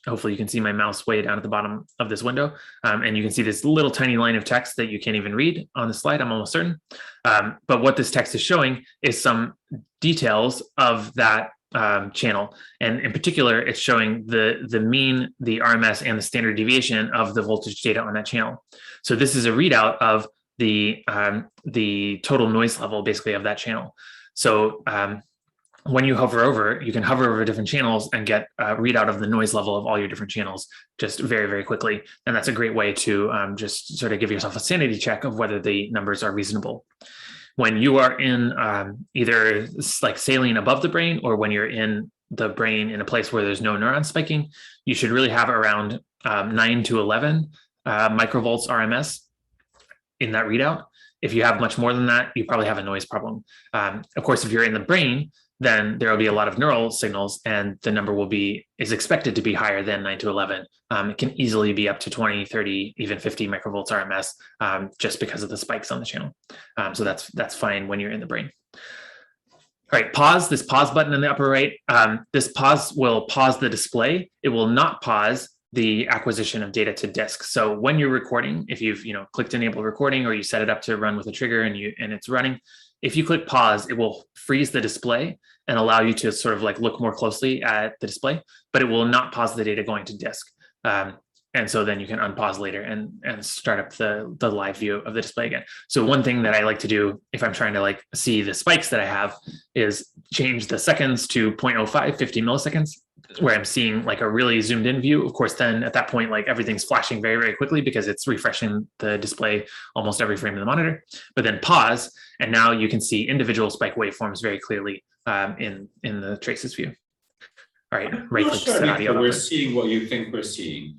S1: hopefully you can see my mouse way down at the bottom of this window. And you can see this little tiny line of text that you can't even read on the slide, I'm almost certain. But what this text is showing is some details of that channel. And in particular, it's showing the mean, the RMS, and the standard deviation of the voltage data on that channel. So this is a readout of the total noise level, basically, of that channel. So when you hover over, you can hover over different channels and get a readout of the noise level of all your different channels just very, very quickly. And that's a great way to just sort of give yourself a sanity check of whether the numbers are reasonable. When you are in either like saline above the brain, or when you're in the brain in a place where there's no neuron spiking, you should really have around 9 to 11 microvolts RMS in that readout. If you have much more than that, you probably have a noise problem. Of course, if you're in the brain, then there will be a lot of neural signals, and the number is expected to be higher than 9 to 11. It can easily be up to 20, 30, even 50 microvolts RMS just because of the spikes on the channel. So that's fine when you're in the brain. All right, pause, this pause button in the upper right. This pause will pause the display. It will not pause the acquisition of data to disk. So when you're recording, if you've clicked enable recording, or you set it up to run with a trigger and it's running, if you click pause, it will freeze the display and allow you to sort of like look more closely at the display, but it will not pause the data going to disk. And so then you can unpause later and start up the live view of the display again. So one thing that I like to do if I'm trying to like see the spikes that I have is change the seconds to 0.05, 50 milliseconds, where I'm seeing like a really zoomed in view. Of course, then at that point, like everything's flashing very, very quickly because it's refreshing the display almost every frame of the monitor. But then pause, and now you can see individual spike waveforms very clearly in the traces view. All right, right click set audio.
S3: We're seeing what you think we're seeing.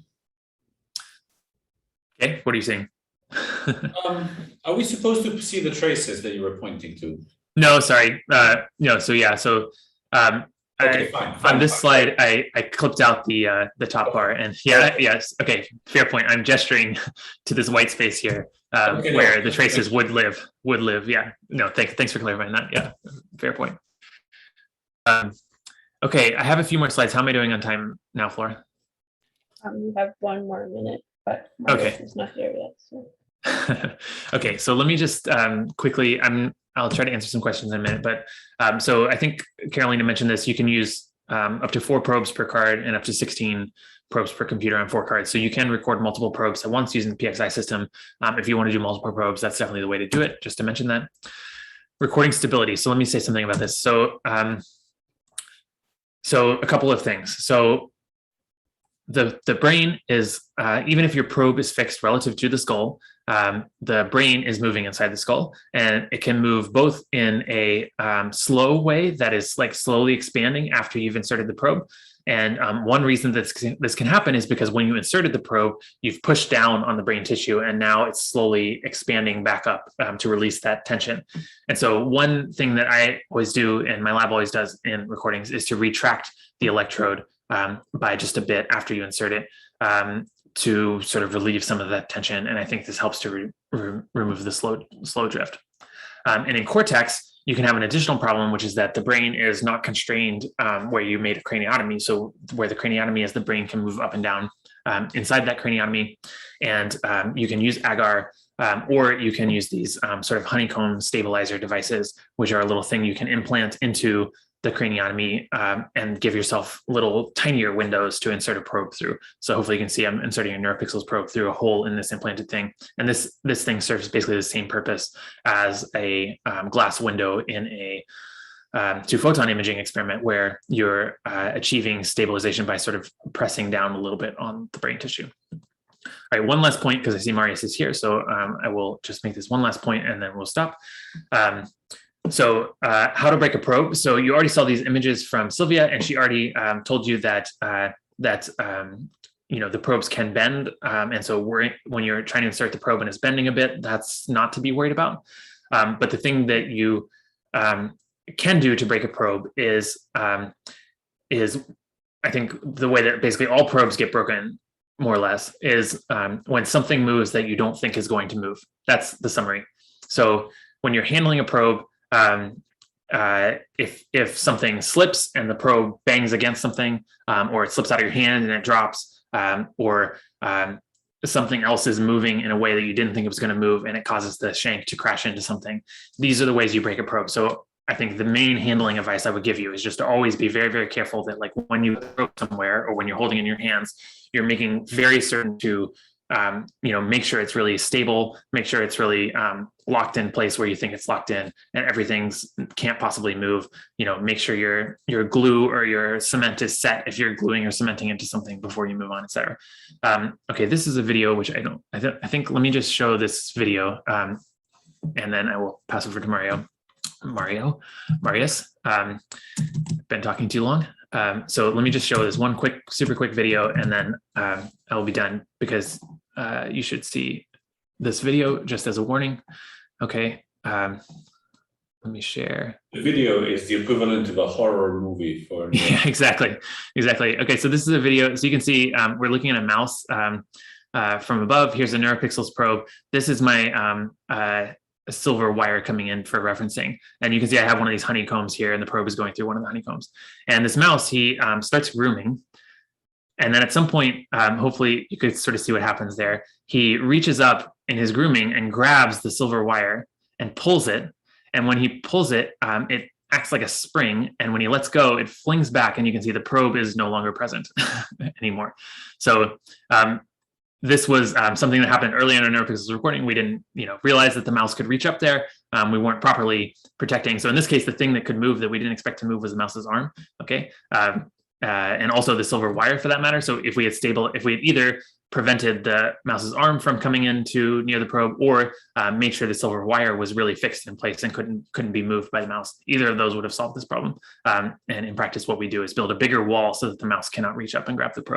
S1: Okay, what are you saying?
S3: Are we supposed to see the traces that you were pointing to?
S1: No, sorry. No, so yeah, so
S3: okay, fine.
S1: On this slide, I clipped out the top bar, and yes, okay, fair point. I'm gesturing to this white space here where the traces would live. Yeah, no, thanks for clarifying that. Yeah, fair point. Okay, I have a few more slides. How am I doing on time now, Flora?
S2: You have 1 more minute, but
S1: okay,
S2: it's not here yet. So.
S1: Okay, so let me just quickly, I'll try to answer some questions in a minute, but so I think Carolina mentioned this, you can use up to 4 probes per card and up to 16 probes per computer on 4 cards. So you can record multiple probes at once using the PXI system. If you want to do multiple probes, that's definitely the way to do it, just to mention that. Recording stability. So let me say something about this. So, so a couple of things. So the brain is, even if your probe is fixed relative to the skull, the brain is moving inside the skull, and it can move both in a slow way that is like slowly expanding after you've inserted the probe. And one reason that this can happen is because when you inserted the probe, you've pushed down on the brain tissue, and now it's slowly expanding back up to release that tension. And so one thing that I always do, and my lab always does in recordings, is to retract the electrode by just a bit after you insert it. to sort of relieve some of that tension. And I think this helps to remove the slow drift. And in cortex, you can have an additional problem, which is that the brain is not constrained where you made a craniotomy. So where the craniotomy is, the brain can move up and down inside that craniotomy. And you can use agar, or you can use these sort of honeycomb stabilizer devices, which are a little thing you can implant into the craniotomy and give yourself little tinier windows to insert a probe through. So hopefully you can see I'm inserting a Neuropixels probe through a hole in this implanted thing. And this thing serves basically the same purpose as a glass window in a two-photon imaging experiment where you're achieving stabilization by sort of pressing down a little bit on the brain tissue. All right, one last point, because I see Marius is here. So I will just make this one last point and then we'll stop. So how to break a probe. So you already saw these images from Sylvia, and she already told you that you know, the probes can bend. And so when you're trying to insert the probe and it's bending a bit, that's not to be worried about. But the thing that you can do to break a probe is I think the way that basically all probes get broken, more or less, is when something moves that you don't think is going to move. That's the summary. So when you're handling a probe, if something slips and the probe bangs against something, or it slips out of your hand and it drops, or something else is moving in a way that you didn't think it was going to move and it causes the shank to crash into something, these are the ways you break a probe. So I think the main handling advice I would give you is just to always be very, very careful that, like, when you probe somewhere or when you're holding in your hands, you're making very certain to you know, make sure it's really stable, make sure it's really locked in place where you think it's locked in, and everything's can't possibly move. You know, make sure your glue or your cement is set if you're gluing or cementing into something before you move on, etc. Okay, this is a video which I think let me just show this video, and then I will pass over to Marius. Been talking too long. So let me just show this one super quick video, and then I will be done, because you should see this video just as a warning. Okay, let me share.
S3: The video is the equivalent of a horror movie for.
S1: Yeah, exactly. Okay, so this is a video. So you can see we're looking at a mouse from above. Here's a Neuropixels probe. This is my silver wire coming in for referencing. And you can see I have one of these honeycombs here, and the probe is going through one of the honeycombs. And this mouse, he starts grooming. And then at some point, hopefully you could sort of see what happens there. He reaches up in his grooming and grabs the silver wire and pulls it. And when he pulls it, it acts like a spring. And when he lets go, it flings back, and you can see the probe is no longer present anymore. So this was something that happened early in our Neuropixels recording. We didn't, realize that the mouse could reach up there. We weren't properly protecting. So in this case, the thing that could move that we didn't expect to move was the mouse's arm. Okay, and also the silver wire for that matter. So if we had either prevented the mouse's arm from coming in too near the probe, or made sure the silver wire was really fixed in place and couldn't be moved by the mouse, either of those would have solved this problem. And in practice, what we do is build a bigger wall so that the mouse cannot reach up and grab the probe.